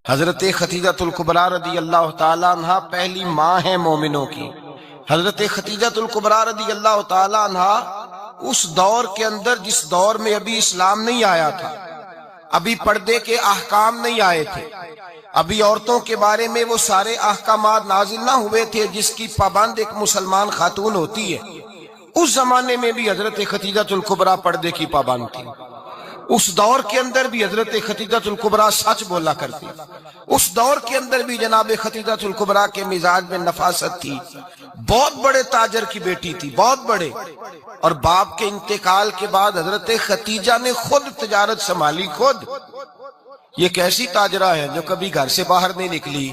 حضرت خدیجۃ الکبریٰ رضی اللہ تعالیٰ عنہ پہلی ماں ہیں مومنوں کی۔ حضرت خدیجۃ الکبریٰ رضی اللہ تعالیٰ عنہ اس دور کے اندر جس دور میں ابھی اسلام نہیں آیا تھا، ابھی پردے کے احکام نہیں آئے تھے، ابھی عورتوں کے بارے میں وہ سارے احکامات نازل نہ ہوئے تھے جس کی پابند ایک مسلمان خاتون ہوتی ہے، اس زمانے میں بھی حضرت خدیجۃ الکبریٰ پردے کی پابند تھی۔ اس دور کے اندر بھی حضرت خدیجۃ الکبریٰ سچ بولا کرتی، اس دور کے اندر بھی جناب خدیجۃ الکبریٰ کے مزاج میں نفاست تھی۔ بہت بڑے تاجر کی بیٹی تھی، بہت بڑے، اور باپ کے انتقال کے بعد حضرت خدیجہ نے خود تجارت سنبھالی، خود۔ یہ کیسی تاجرہ ہے جو کبھی گھر سے باہر نہیں نکلی؟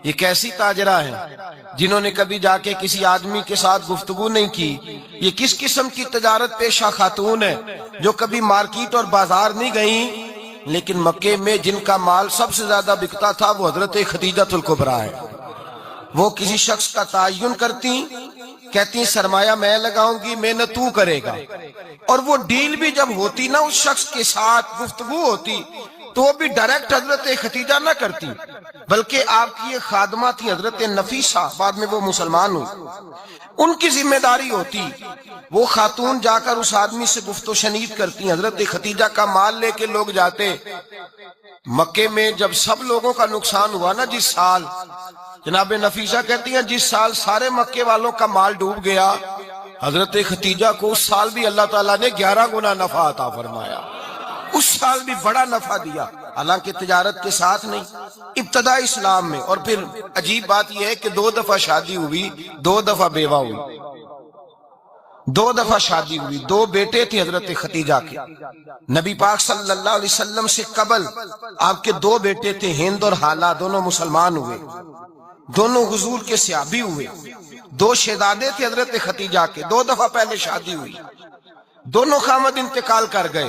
یہ کیسی تاجرہ ہے جنہوں نے کبھی جا کے کسی آدمی کے ساتھ گفتگو نہیں کی؟ یہ کس قسم کی تجارت پیشہ خاتون ہے جو کبھی مارکیٹ اور بازار نہیں گئیں؟ لیکن مکے میں جن کا مال سب سے زیادہ بکتا تھا وہ حضرت خدیجۃ الکبریٰ ہے۔ وہ کسی شخص کا تعین کرتی، کہتی سرمایہ میں لگاؤں گی، محنت تو کرے گا، اور وہ ڈیل بھی جب ہوتی نا، اس شخص کے ساتھ گفتگو ہوتی تو وہ بھی ڈائریکٹ حضرت خدیجہ نہ کرتی، بلکہ آپ کی ایک خادمہ تھی حضرت نفیسہ، بعد میں وہ مسلمان ہوئی، ان کی ذمہ داری ہوتی۔ وہ خاتون جا کر اس آدمی سے گفت و شنید کرتی، حضرت خدیجہ کا مال لے کے لوگ جاتے۔ مکے میں جب سب لوگوں کا نقصان ہوا نا، جس سال، جناب نفیسہ کہتی ہیں جس سال سارے مکے والوں کا مال ڈوب گیا، حضرت خدیجہ کو اس سال بھی اللہ تعالیٰ نے 11 گنا نفع عطا فرمایا، اس سال بھی بڑا نفع دیا، حالانکہ تجارت کے ساتھ نہیں، ابتدا اسلام میں۔ اور پھر عجیب بات یہ ہے کہ 2 دفعہ شادی ہوئی، 2 دفعہ بیوہ ہوئی، 2 دفعہ شادی ہوئی، 2 بیٹے تھے حضرت خدیجہ کے۔ نبی پاک صلی اللہ علیہ وسلم سے قبل آپ کے 2 بیٹے تھے، ہند اور حالہ، دونوں مسلمان ہوئے، دونوں حضور کے صحابی ہوئے۔ 2 شہزادے تھے حضرت خدیجہ کے، 2 دفعہ پہلے شادی ہوئی، دونوں خامد انتقال کر گئے،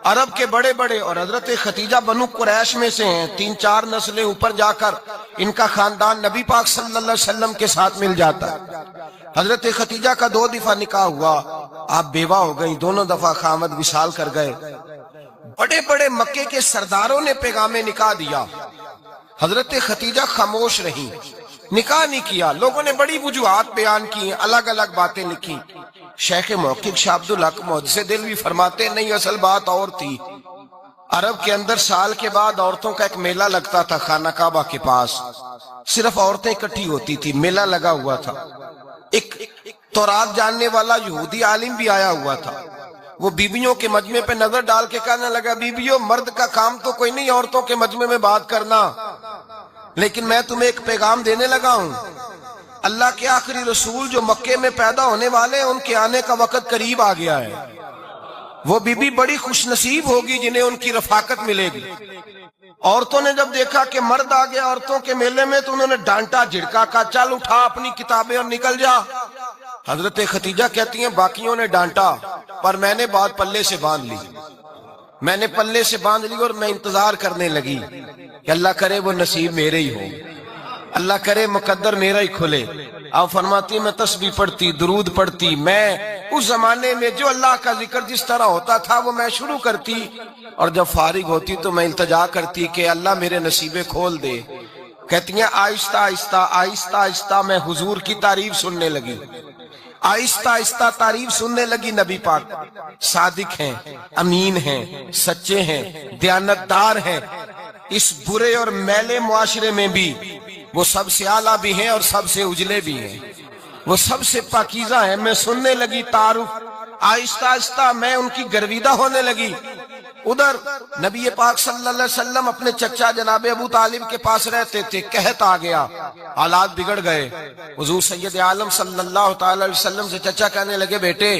عرب کے بڑے بڑے، اور حضرت خدیجہ بنو قریش میں سے ہیں، 3-4 نسلیں اوپر جا کر ان کا خاندان نبی پاک صلی اللہ علیہ وسلم کے ساتھ مل جاتا ہے۔ حضرت خدیجہ کا 2 دفعہ نکاح ہوا، آپ بیوہ ہو گئی، دونوں دفعہ خامد وصال کر گئے۔ بڑے بڑے مکے کے سرداروں نے پیغام نکاح دیا، حضرت خدیجہ خاموش رہی، نکاح نہیں کیا۔ لوگوں نے بڑی وجوہات بیان کی، الگ الگ باتیں لکھی۔ شیخ محقق شاہ عبدالحق محدث دہلوی فرماتے نہیں، اصل بات اور تھی۔ عرب کے اندر سال کے بعد عورتوں کا ایک میلہ لگتا تھا خانہ کعبہ کے پاس، صرف عورتیں اکٹھی ہوتی تھی، میلہ لگا ہوا تھا۔ ایک تورات جاننے والا یہودی عالم بھی آیا ہوا تھا، وہ بیویوں کے مجمع پہ نظر ڈال کے کہنے لگا، بیویوں، مرد کا کام تو کوئی نہیں عورتوں کے مجمع میں بات کرنا، لیکن میں تمہیں ایک پیغام دینے لگا ہوں۔ اللہ کے آخری رسول جو مکے میں پیدا ہونے والے ہیں، ان کے آنے کا وقت قریب آ گیا ہے۔ وہ بیوی بڑی خوش نصیب ہوگی جنہیں ان کی رفاقت ملے گی۔ عورتوں نے جب دیکھا کہ مرد آ گیا عورتوں کے میلے میں تو انہوں نے ڈانٹا، جھڑکا، کہا چل اٹھا اپنی کتابیں اور نکل جا۔ حضرت خدیجہ کہتی ہیں باقیوں نے ڈانٹا، پر میں نے بات پلے سے باندھ لی، میں نے پلے سے باندھ لی، اور میں انتظار کرنے لگی کہ اللہ کرے وہ نصیب میرے ہی ہو، اللہ کرے مقدر میرا ہی کھلے۔ آپ فرماتی میں تسبیح پڑھتی، درود پڑھتی، میں اس زمانے میں جو اللہ کا ذکر جس طرح ہوتا تھا وہ میں شروع کرتی، اور جب فارغ ہوتی تو میں التجا کرتی کہ اللہ میرے نصیبے کھول دے۔ کہتی ہیں آہستہ آہستہ آہستہ آہستہ میں حضور کی تعریف سننے لگی، آہستہ آہستہ تعریف سننے لگی۔ نبی پاک صادق ہیں، امین ہیں، سچے ہیں، دیانتدار ہیں، اس برے اور میلے معاشرے میں بھی وہ سب سے اعلیٰ بھی ہیں اور سب سے اجلے بھی ہیں، وہ سب سے پاکیزہ ہیں۔ میں سننے لگی تعارف، آہستہ آہستہ میں ان کی گرویدہ ہونے لگی۔ ادھر نبی پاک صلی اللہ علیہ وسلم اپنے چچا جناب ابو طالب کے پاس رہتے تھے، قحط آ گیا، حالات بگڑ گئے۔ حضور سید عالم صلی اللہ تعالی علیہ وسلم سے چچا کہنے لگے، بیٹے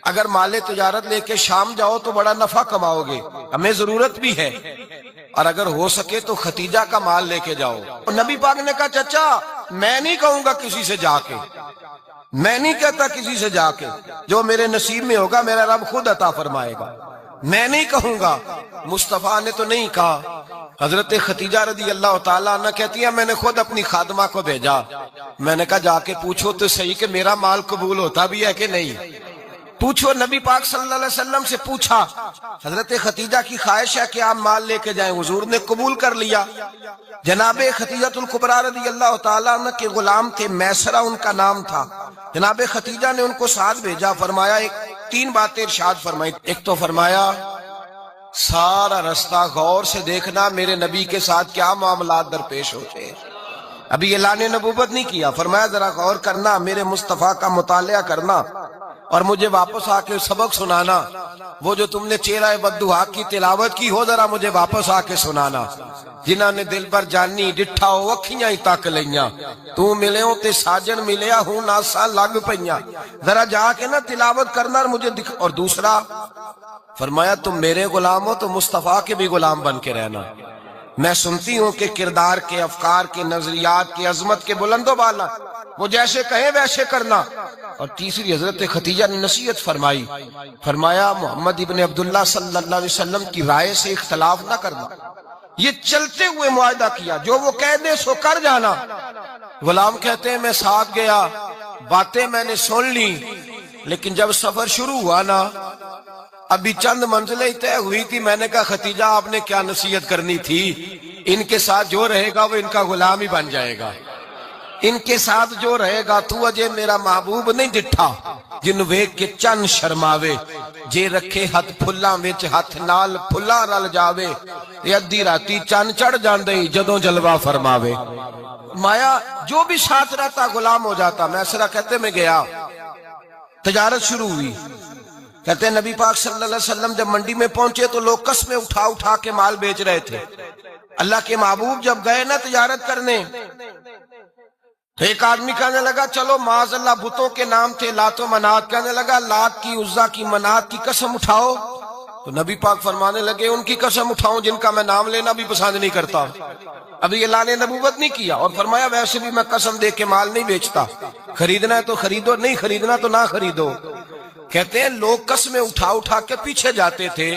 اگر مال تجارت لے کے شام جاؤ تو بڑا نفع کماؤ گے، ہمیں ضرورت بھی ہے، اور اگر ہو سکے تو خدیجہ کا مال لے کے جاؤ۔ اور نبی پاک نے کہا چچا میں نہیں کہوں گا کسی سے جا کے، میں نہیں کہتا کسی سے جا کے، جو میرے نصیب میں ہوگا میرا رب خود عطا فرمائے گا، میں نہیں کہوں گا۔ مصطفیٰ نے تو نہیں کہا۔ حضرت خدیجہ رضی اللہ تعالیٰ عنہ کہتی ہے میں نے خود اپنی خادمہ کو بھیجا، میں نے کہا جا کے پوچھو تو صحیح کہ میرا مال قبول ہوتا بھی ہے کہ نہیں۔ پوچھو نبی پاک صلی اللہ علیہ وسلم سے پوچھا حضرت خدیجہ کی خواہش ہے کہ آپ مال لے کے جائیں، حضور نے قبول کر لیا۔ جناب خدیجہ الکبریٰ رضی اللہ تعالیٰ عنہ کے غلام تھے، میسرہ ان کا نام تھا۔ جناب خدیجہ نے ان کو ساتھ بھیجا، فرمایا تین باتیں ارشاد فرمائی۔ ایک تو فرمایا سارا رستہ غور سے دیکھنا میرے نبی کے ساتھ کیا معاملات درپیش ہوتے ہیں۔ ابھی اعلان نبوت نہیں کیا، فرمایا ذرا غور کرنا، میرے مصطفیٰ کا مطالعہ کرنا اور مجھے واپس آ کے سبق سنانا۔ وہ جو تم نے چہرہ بددعا کی تلاوت کی ہو ذرا مجھے واپس آ کے سنانا۔ جنہاں نے دل پر جانی ڈٹھا ہو اکھیاں ہی تک لیاں، تو ملے ہوں تے ساجن ملیا ہوں ناساں لگ پئیاں، ذرا جا کے نا تلاوت کرنا اور مجھے اور دوسرا فرمایا تم میرے غلام ہو تو مصطفیٰ کے بھی غلام بن کے رہنا۔ میں سنتی ہوں کہ کردار کے، افکار کے، نظریات کے، عظمت کے بلند و بالا، وہ جیسے کہیں ویسے کرنا۔ اور تیسری حضرت خدیجہ نے نصیحت فرمائی، فرمایا محمد ابن عبداللہ صلی اللہ علیہ وسلم کی رائے سے اختلاف نہ کرنا۔ یہ چلتے ہوئے معاہدہ کیا، جو وہ کہہ دے سو کر جانا۔ غلام کہتے ہیں میں ساتھ گیا، باتیں میں نے سن لی، لیکن جب سفر شروع ہوا نا ابھی چند منزلیں طے ہوئی تھی، میں نے کہا خدیجہ آپ نے کیا نصیحت کرنی تھی، ان کے ساتھ جو رہے گا وہ ان کا غلام ہی بن جائے گا، ان کے ساتھ جو رہے گا تو اجے میرا محبوب نہیں ڈٹھا جن ویکھ کے چن شرماوے، جے رکھے ہاتھ پھلاں وچ ہاتھ نال پھلاں رل جاوے، ادھی راتی چن چڑھ جاندے جدوں جلوہ فرماوے۔ مایا جو بھی ساتھ رہتا غلام ہو جاتا۔ میسرہ کہتے میں گیا، تجارت شروع ہوئی۔ کہتے ہیں نبی پاک صلی اللہ علیہ وسلم جب منڈی میں پہنچے تو لوگ قسمیں اٹھا اٹھا کے مال بیچ رہے تھے۔ اللہ کے محبوب جب گئے نا تجارت کرنے تو ایک آدمی کہنے لگا چلو معاذ اللہ بتوں کے نام تھے لات و منات، کہنے لگا لات کی، عزا کی، منات کی قسم اٹھاؤ۔ تو نبی پاک فرمانے لگے ان کی قسم اٹھاؤں جن کا میں نام لینا بھی پسند نہیں کرتا۔ ابھی اعلان نبوت نہیں کیا، اور فرمایا ویسے بھی میں قسم دے کے مال نہیں بیچتا، خریدنا ہے تو خریدو، نہیں خریدنا تو نہ خریدو۔ کہتے ہیں لوگ قسمیں اٹھا اٹھا کے پیچھے جاتے تھے،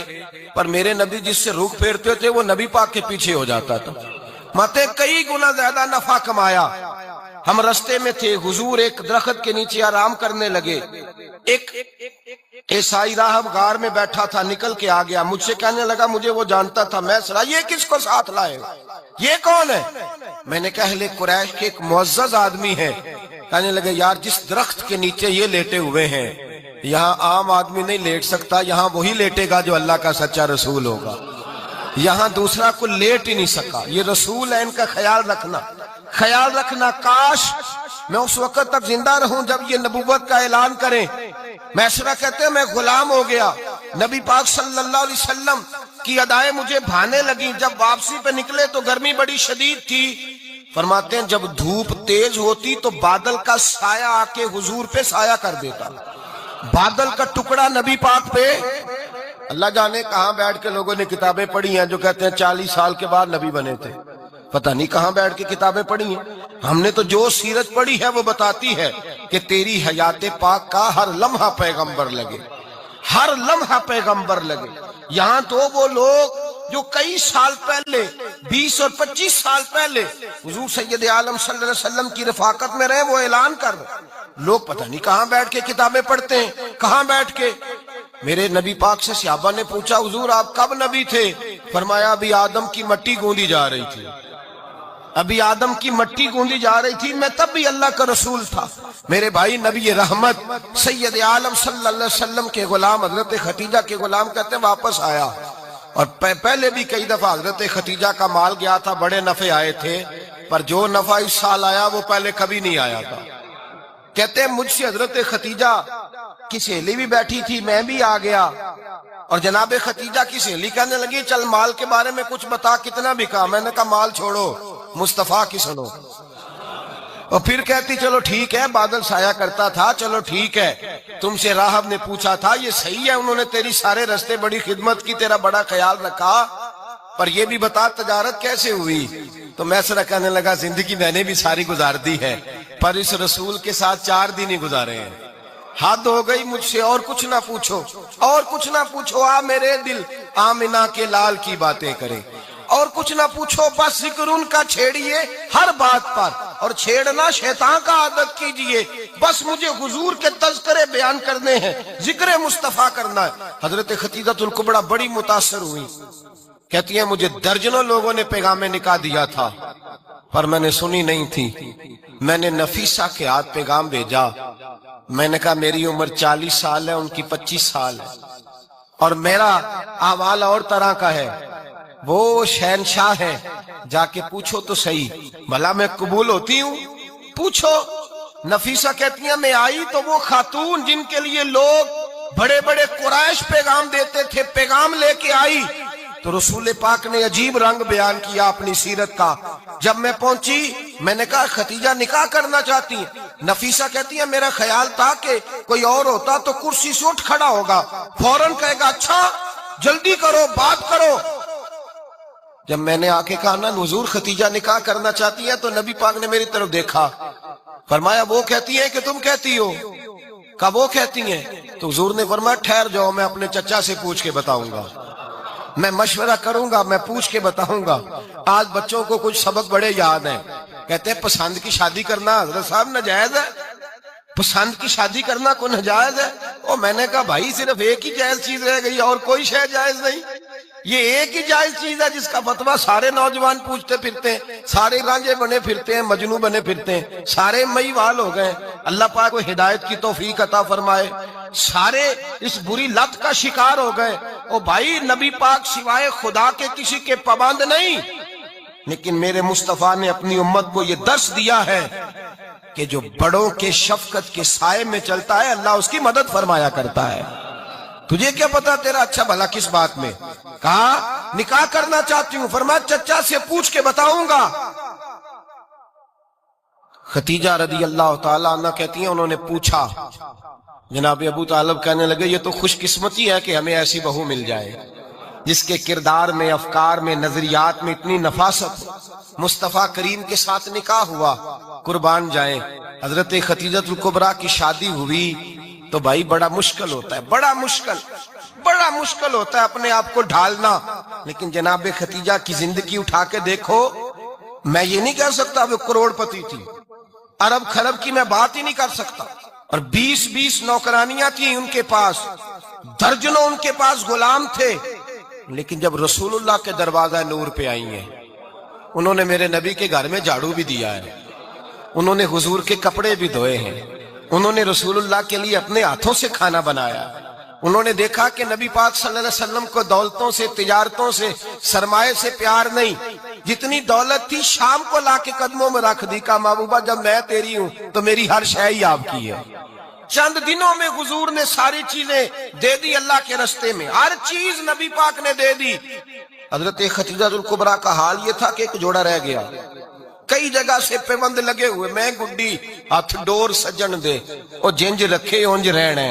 پر میرے نبی جس سے رخ پھیرتے تھے وہ نبی پاک کے پیچھے ہو جاتا تھا۔ ماتے کئی گنا زیادہ نفع کمایا۔ ہم رستے میں تھے، حضور ایک درخت کے نیچے آرام کرنے لگے، ایک عیسائی راہب غار میں بیٹھا تھا، نکل کے آ گیا، مجھ سے کہنے لگا مجھے وہ جانتا تھا۔ میں سرا یہ کس کو ساتھ لائے، یہ کون ہے؟ میں نے کہا اہل قریش کے ایک معزز آدمی ہے۔ کہنے لگے یار جس درخت کے نیچے یہ لیٹے ہوئے ہیں یہاں عام آدمی نہیں لیٹ سکتا، یہاں وہی لیٹے گا جو اللہ کا سچا رسول ہوگا، یہاں دوسرا کو لیٹ ہی نہیں سکا، یہ رسول ہے، ان کا خیال رکھنا، خیال رکھنا۔ کاش میں اس وقت تک زندہ رہوں جب یہ نبوت کا اعلان کریں۔ میسرہ کہتے ہیں میں غلام ہو گیا، نبی پاک صلی اللہ علیہ وسلم کی ادائیں مجھے بھانے لگیں۔ جب واپسی پہ نکلے تو گرمی بڑی شدید تھی، فرماتے ہیں جب دھوپ تیز ہوتی تو بادل کا سایہ آ کے حضور پہ سایہ کر دیتا، بادل کا ٹکڑا نبی پاک پہ۔ اللہ جانے کہاں بیٹھ کے لوگوں نے کتابیں پڑھی ہیں جو کہتے ہیں 40 سال کے بعد نبی بنے تھے، پتہ نہیں کہاں بیٹھ کے کتابیں پڑھی ہیں۔ ہم نے تو جو سیرت پڑھی ہے وہ بتاتی ہے کہ تیری حیات پاک کا ہر لمحہ پیغمبر لگے، ہر لمحہ پیغمبر لگے۔ یہاں تو وہ لوگ جو کئی سال پہلے 20 اور 25 سال پہلے حضور سید عالم صلی اللہ علیہ وسلم کی رفاقت میں رہے وہ اعلان کر رہے، لوگ پتہ نہیں کہاں بیٹھ کے کتابیں پڑھتے ہیں، کہاں بیٹھ کے۔ میرے نبی پاک سے صحابہ نے پوچھا حضور آپ کب نبی تھے؟ فرمایا ابھی آدم کی مٹی گوندی جا رہی تھی، ابھی آدم کی مٹی گوندی جا رہی تھی، میں تب بھی اللہ کا رسول تھا۔ میرے بھائی نبی رحمت سید عالم صلی اللہ علیہ وسلم کے غلام حضرت خدیجہ کے غلام کہتے ہیں واپس آیا، اور پہلے بھی کئی دفعہ حضرت خدیجہ کا مال گیا تھا، بڑے نفع آئے تھے، پر جو نفع اس سال آیا وہ پہلے کبھی نہیں آیا تھا۔ کہتے ہیں مجھ سے حضرت خدیجہ کی سہیلی بھی بیٹھی تھی، میں بھی آ گیا، اور جناب خدیجہ کی سہیلی کہنے لگی چل مال کے بارے میں کچھ بتا کتنا بکا؟ میں نے کہا مال چھوڑو مصطفیٰ کی سنو۔ اور پھر کہتی چلو ٹھیک ہے، بادل سایہ کرتا تھا، چلو ٹھیک ہے، تم سے راہب نے پوچھا تھا یہ صحیح ہے، انہوں نے تیری سارے رستے بڑی خدمت کی، تیرا بڑا خیال رکھا، پر یہ بھی بتا تجارت کیسے ہوئی؟ تو میسرہ کہنے لگا زندگی میں نے بھی ساری گزار دی ہے، پر اس رسول کے ساتھ 4 دن ہی گزارے ہیں، حد ہو گئی مجھ سے، اور کچھ نہ پوچھو، اور کچھ نہ پوچھو، آ میرے دل آمنہ کے لال کی باتیں کریں، اور کچھ نہ پوچھو، بس ذکر ان کا چھیڑیے ہر بات پر، اور چھیڑنا شیطان کا عادت کیجئے، بس مجھے حضور کے تذکرے بیان کرنے ہیں، ذکر مصطفیٰ کرنا ہے۔ حضرت خدیجہ الکبریٰ بڑی متاثر ہوئی، کہتی ہیں مجھے درجنوں لوگوں نے پیغام نکاح دیا تھا پر میں نے سنی نہیں تھی، میں نے نفیسہ کے ہاتھ پیغام بھیجا، میں نے کہا میری عمر 40 سال ہے، ان کی 25 سال ہے اور میرا احوال اور طرح کا ہے، وہ شہنشاہ ہے، جا کے پوچھو تو صحیح بھلا میں قبول ہوتی ہوں، پوچھو۔ نفیسہ کہتی ہیں میں آئی تو وہ خاتون جن کے لیے لوگ بڑے بڑے قریش پیغام دیتے تھے پیغام لے کے آئی، تو رسول پاک نے عجیب رنگ بیان کیا اپنی سیرت کا۔ جب میں پہنچی میں نے کہا خدیجہ نکاح کرنا چاہتی ہیں؟ نفیسہ کہتی ہے میرا خیال تھا کہ کوئی اور ہوتا تو کرسی سے اٹھ کھڑا ہوگا، فوراً کہے گا اچھا جلدی کرو بات کرو۔ جب میں نے آ کے کہا نا حضور خدیجہ نکاح کرنا چاہتی ہے تو نبی پاک نے میری طرف دیکھا، فرمایا وہ کہتی ہیں کہ تم کہتی ہو؟ کہا وہ کہتی ہیں۔ تو حضور نے فرمایا ٹھہر جاؤ میں اپنے چچا سے پوچھ کے بتاؤں گا، میں مشورہ کروں گا، میں پوچھ کے بتاؤں گا۔ آج بچوں کو کچھ سبق بڑے یاد ہیں، کہتے ہیں پسند کی شادی کرنا حضرت صاحب ناجائز ہے، پسند کی شادی کرنا کوئی ناجائز ہے؟ اور میں نے کہا بھائی صرف ایک ہی جائز چیز رہ گئی اور کوئی شے جائز نہیں، یہ ایک ہی جائز چیز ہے جس کا فتویٰ سارے نوجوان پوچھتے پھرتے ہیں، سارے رانجے بنے پھرتے ہیں، مجنوں بنے پھرتے ہیں، سارے مئی وال ہو گئے۔ اللہ پاک کو ہدایت کی توفیق عطا فرمائے، سارے اس بری لت کا شکار ہو گئے۔ او بھائی نبی پاک سوائے خدا کے کسی کے پابند نہیں، لیکن میرے مصطفیٰ نے اپنی امت کو یہ درس دیا ہے کہ جو بڑوں کے شفقت کے سائے میں چلتا ہے اللہ اس کی مدد فرمایا کرتا ہے۔ تجھے کیا پتا تیرا اچھا بھلا کس بات میں؟ کہا نکاح کرنا چاہتی ہوں، فرمایا چچا سے پوچھ کے بتاؤں گا۔ خدیجہ رضی اللہ تعالیٰ عنہ کہتی ہیں انہوں نے پوچھا، جناب ابو طالب کہنے لگے یہ تو خوش قسمتی ہے کہ ہمیں ایسی بہو مل جائے جس کے کردار میں، افکار میں، نظریات میں اتنی نفاست ہو۔ مصطفیٰ کریم کے ساتھ نکاح ہوا، قربان جائیں۔ حضرت خدیجہ الکبریٰ کی شادی ہوئی تو بھائی بڑا مشکل ہوتا ہے، بڑا مشکل ہوتا ہے اپنے آپ کو ڈھالنا، لیکن جناب خدیجہ کی زندگی اٹھا کے دیکھو، میں یہ نہیں کہہ سکتا وہ کروڑ پتی تھی، ارب خرب کی میں بات ہی نہیں کر سکتا، اور 20 نوکرانیاں تھیں ان کے پاس، درجنوں ان کے پاس غلام تھے، لیکن جب رسول اللہ کے دروازہ نور پہ آئی ہیں، انہوں نے میرے نبی کے گھر میں جھاڑو بھی دیا ہے، انہوں نے حضور کے کپڑے بھی دھوئے ہیں، انہوں نے رسول اللہ کے لیے اپنے ہاتھوں سے کھانا بنایا، انہوں نے دیکھا کہ نبی پاک صلی اللہ علیہ وسلم کو دولتوں سے، تجارتوں سے، سرمایے سے پیار نہیں، جتنی دولت تھی شام کو لا کے قدموں میں رکھ دی، کہا محبوبہ جب میں تیری ہوں تو میری ہر شے ہی آپ کی ہے۔ چند دنوں میں حضور نے ساری چیزیں دے دی اللہ کے رستے میں، ہر چیز نبی پاک نے دے دی۔ حضرت خدیجہ الکبریٰ کا حال یہ تھا کہ ایک جوڑا رہ گیا، کئی جگہ سے پیوند لگے ہوئے، میں گڈی ہاتھ ڈور سجن دے او جنج رکھے اونج رہنا،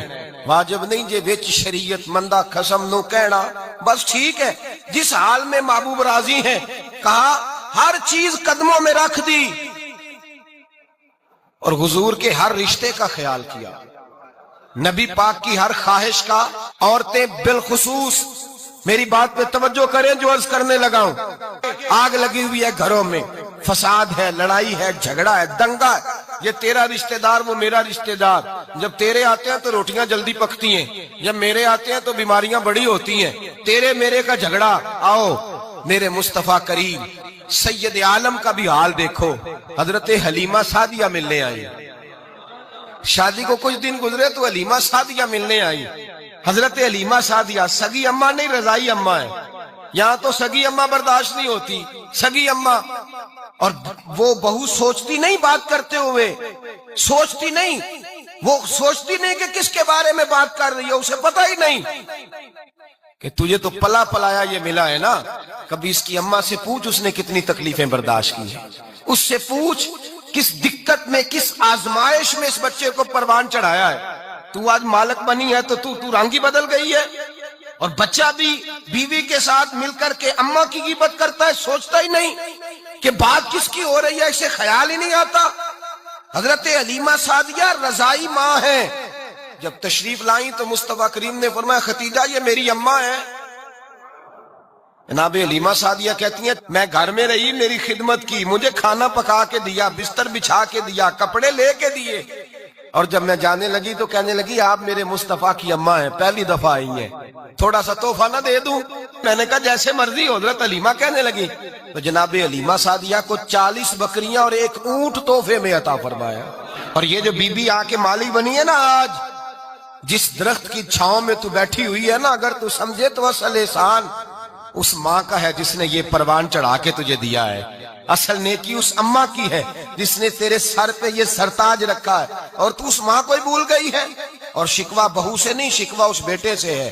واجب نہیں جے وچ شریعت مندہ قسم نو کہنا، بس ٹھیک ہے جس حال میں محبوب راضی ہیں، کہا ہر چیز قدموں میں رکھ دی اور حضور کے ہر رشتے کا خیال کیا، نبی پاک کی ہر خواہش کا۔ عورتیں بالخصوص میری بات پہ توجہ کریں جو عرض کرنے لگا ہوں، آگ لگی ہوئی ہے گھروں میں، فساد ہے، لڑائی ہے، جھگڑا ہے، دنگا ہے، یہ تیرا رشتہ دار وہ میرا رشتہ دار، جب تیرے آتے ہیں تو روٹیاں جلدی پکتی ہیں، جب میرے آتے ہیں تو بیماریاں بڑی ہوتی ہیں، تیرے میرے کا جھگڑا۔ آؤ میرے مصطفیٰ کریم سید عالم کا بھی حال دیکھو، حضرت حلیمہ سعدیہ ملنے آئی، شادی کو کچھ دن گزرے تو حلیمہ سعدیہ ملنے آئی۔ حضرت حلیمہ سعدیہ سگی اماں نہیں رضائی اماں ہے، یہاں تو سگی اماں برداشت نہیں ہوتی، سگی اماں، اور وہ بہو سوچتی نہیں بات کرتے ہوئے، سوچتی نہیں، وہ سوچتی نہیں کہ کس کے بارے میں بات کر رہی ہے، اسے پتہ ہی نہیں کہ تجھے تو پلا پلایا یہ ملا ہے نا، کبھی اس کی اماں سے پوچھ اس نے کتنی تکلیفیں برداشت کی ہیں، اس سے پوچھ کس دقت میں، کس آزمائش میں اس بچے کو پروان چڑھایا ہے۔ تو آج مالک بنی ہے تو تو رنگ ہی بدل گئی ہے، اور بچہ بھی بیوی کے ساتھ مل کر کے اماں کی غیبت کرتا ہے، سوچتا ہی نہیں کہ بات کس کی ہو رہی ہے، اسے خیال ہی نہیں آتا۔ حضرت حلیمہ سعدیہ رضائی ماں ہیں، جب تشریف لائیں تو مصطفیٰ کریم نے فرمایا خدیجہ یہ میری اماں ہے۔ جناب حلیمہ سعدیہ کہتی ہیں میں گھر میں رہی، میری خدمت کی، مجھے کھانا پکا کے دیا، بستر بچھا کے دیا، کپڑے لے کے دیے، اور جب میں جانے لگی تو کہنے لگی آپ میرے مصطفیٰ کی اماں ہیں، پہلی دفعہ آئی ہیں، تھوڑا سا تحفہ نہ دے دوں؟ میں نے کہا جیسے مرضی ہو۔ حضرت حلیمہ کہنے لگی تو جناب حلیمہ سعدیہ کو 40 بکریاں اور 1 اونٹ تحفے میں عطا فرمایا۔ اور یہ جو بی بی آ کے مالی بنی ہے نا آج، جس درخت کی چھاؤں میں تو بیٹھی ہوئی ہے نا، اگر تو سمجھے تو اصل احسان اس ماں کا ہے جس نے یہ پروان چڑھا کے تجھے دیا ہے۔ اصل نیکی اس اماں کی ہے جس نے تیرے سر پہ یہ سرتاج رکھا ہے، اور تو اس ماں کو ہی بھول گئی ہے۔ اور شکوہ بہو سے نہیں، شکوہ اس بیٹے سے ہے،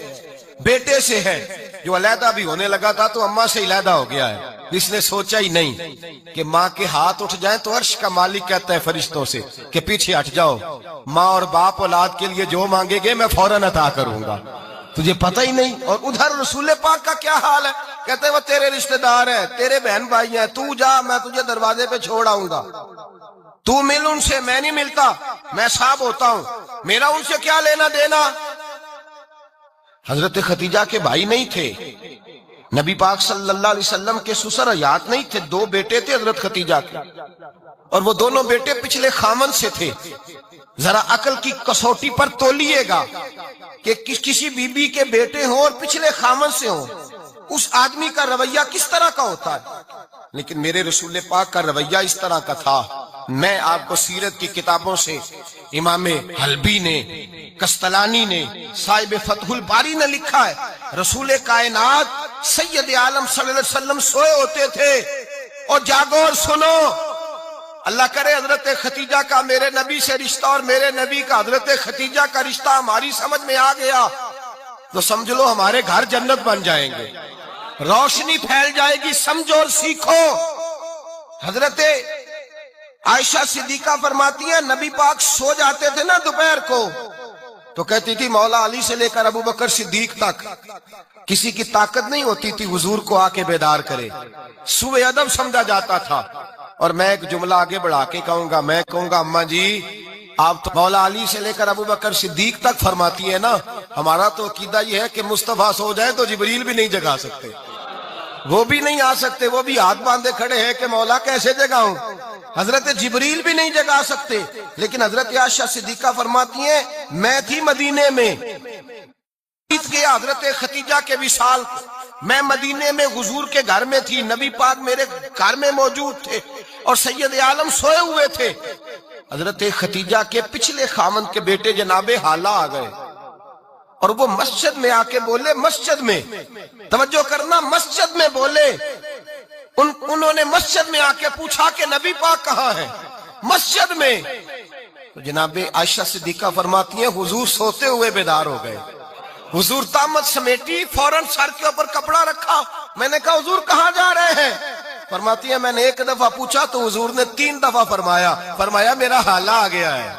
بیٹے سے ہے جو علیحدہ بھی ہونے لگا تھا تو اماں سے علیحدہ ہو گیا ہے، جس نے سوچا ہی نہیں کہ ماں کے ہاتھ اٹھ جائیں تو عرش کا مالک کہتا ہے فرشتوں سے کہ پیچھے ہٹ جاؤ، ماں اور باپ اولاد کے لیے جو مانگے گے میں فوراً عطا کروں گا، تجھے پتہ ہی نہیں۔ اور ادھر رسول پاک کا کیا حال ہے؟ کہتے ہیں وہ تیرے رشتہ دار ہیں، تیرے بہن بھائی ہیں، تو جا، میں تجھے دروازے پہ چھوڑ آؤں گا، تو مل ان سے، میں نہیں ملتا، میں صاحب ہوتا ہوں، میرا ان سے کیا لینا دینا۔ حضرت ختیجہ کے بھائی نہیں تھے، نبی پاک صلی اللہ علیہ وسلم کے سسر حیات نہیں تھے، 2 بیٹے تھے حضرت ختیجہ کے، اور وہ دونوں بیٹے پچھلے خامن سے تھے۔ ذرا عقل کی کسوٹی پر تولیے گا کہ کسی بی بی کے بیٹے ہوں اور پچھلے خامن سے ہوں، اس آدمی کا رویہ کس طرح کا ہوتا ہے۔ لیکن میرے رسول پاک کا رویہ اس طرح کا تھا۔ میں آپ کو سیرت کی کتابوں سے امام حلبی نے، کستلانی نے، صاحب فتح الباری نے لکھا ہے، رسول کائنات سید عالم صلی اللہ علیہ وسلم سوئے ہوتے تھے اور جاگو اور سنو، اللہ کرے حضرت ختیجہ کا میرے نبی سے رشتہ اور میرے نبی کا حضرت ختیجہ کا رشتہ ہماری سمجھ میں آ گیا تو سمجھ لو ہمارے گھر جنت بن جائیں گے، روشنی پھیل جائے گی، سمجھو اور سیکھو۔ حضرت عائشہ صدیقہ فرماتی ہیں نبی پاک سو جاتے تھے نا دوپہر کو تو کہتی تھی مولا علی سے لے کر ابو بکر صدیق تک کسی کی طاقت نہیں ہوتی تھی حضور کو آ کے بیدار کرے، سوء ادب سمجھا جاتا تھا۔ اور میں ایک جملہ آگے بڑھا کے کہوں گا، میں کہوں گا اماں جی آپ تو مولا علی سے لے کر ابو بکر صدیق تک فرماتی ہے نا، ہمارا تو عقیدہ یہ ہے کہ مصطفیٰ سو جائے تو جبریل بھی نہیں جگا سکتے، وہ بھی نہیں آ سکتے، وہ بھی ہاتھ باندھے کھڑے ہیں کہ مولا کیسے جگاؤں، حضرت جبریل بھی نہیں جگا سکتے۔ لیکن حضرت عائشہ صدیقہ فرماتی ہیں میں تھی مدینے میں، گیا حضرت ختیجہ کے وصال، میں مدینے میں حضور کے گھر میں تھی، نبی پاک میرے گھر میں موجود تھے اور سید عالم سوئے ہوئے تھے۔ حضرت ختیجہ کے پچھلے خامن کے بیٹے جناب حالہ آ گئے اور وہ مسجد میں آ کے بولے، مسجد میں توجہ کرنا، مسجد میں بولے، انہوں نے مسجد میں آ کے پوچھا کہ نبی پاک کہاں ہے، مسجد میں۔ تو جناب عائشہ صدیقہ فرماتی ہیں حضور سوتے ہوئے بیدار ہو گئے، حضور طامت سمیٹی، فوراً سر کے اوپر کپڑا رکھا، میں نے کہا حضور کہاں جا رہے ہیں؟ فرماتی ہے میں نے 1 دفعہ پوچھا تو حضور نے 3 دفعہ فرمایا میرا حالہ آ گیا ہے،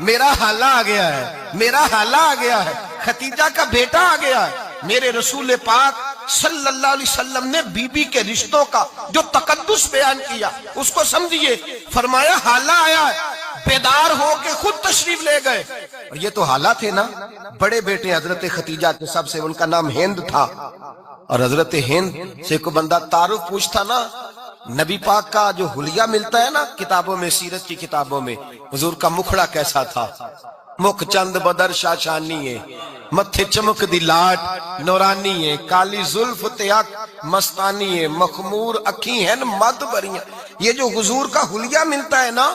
میرا حالہ آ گیا ہے، میرا حالہ آ گیا ہے، ختیجہ کا بیٹا آ گیا ہے۔ میرے رسول پاک صلی اللہ علیہ وسلم نے بی بی کے رشتوں کا جو تقدس بیان کیا اس کو سمجھیے، فرمایا حالہ آیا ہے، بیدار ہو کے خود تشریف لے گئے۔ اور یہ تو حالہ تھے نا، بڑے بیٹے حضرت ختیجہ کے سب سے، ان کا نام ہند تھا، اور حضرت ہند سے کوئی بندہ تعارف پوچھتا نا، نبی پاک کا جو حلیہ ملتا ہے نا کتابوں میں، سیرت کی کتابوں میں، حضور کا مکھڑا کیسا تھا، مکھ چند بدر شاشانی ہے، متھے چمک دی لاٹ نورانی ہے، کالی زلف تیاک مستانی ہے، مخمور اکھی ہیں مد بریاں۔ یہ جو حضور کا حلیہ ملتا ہے نا،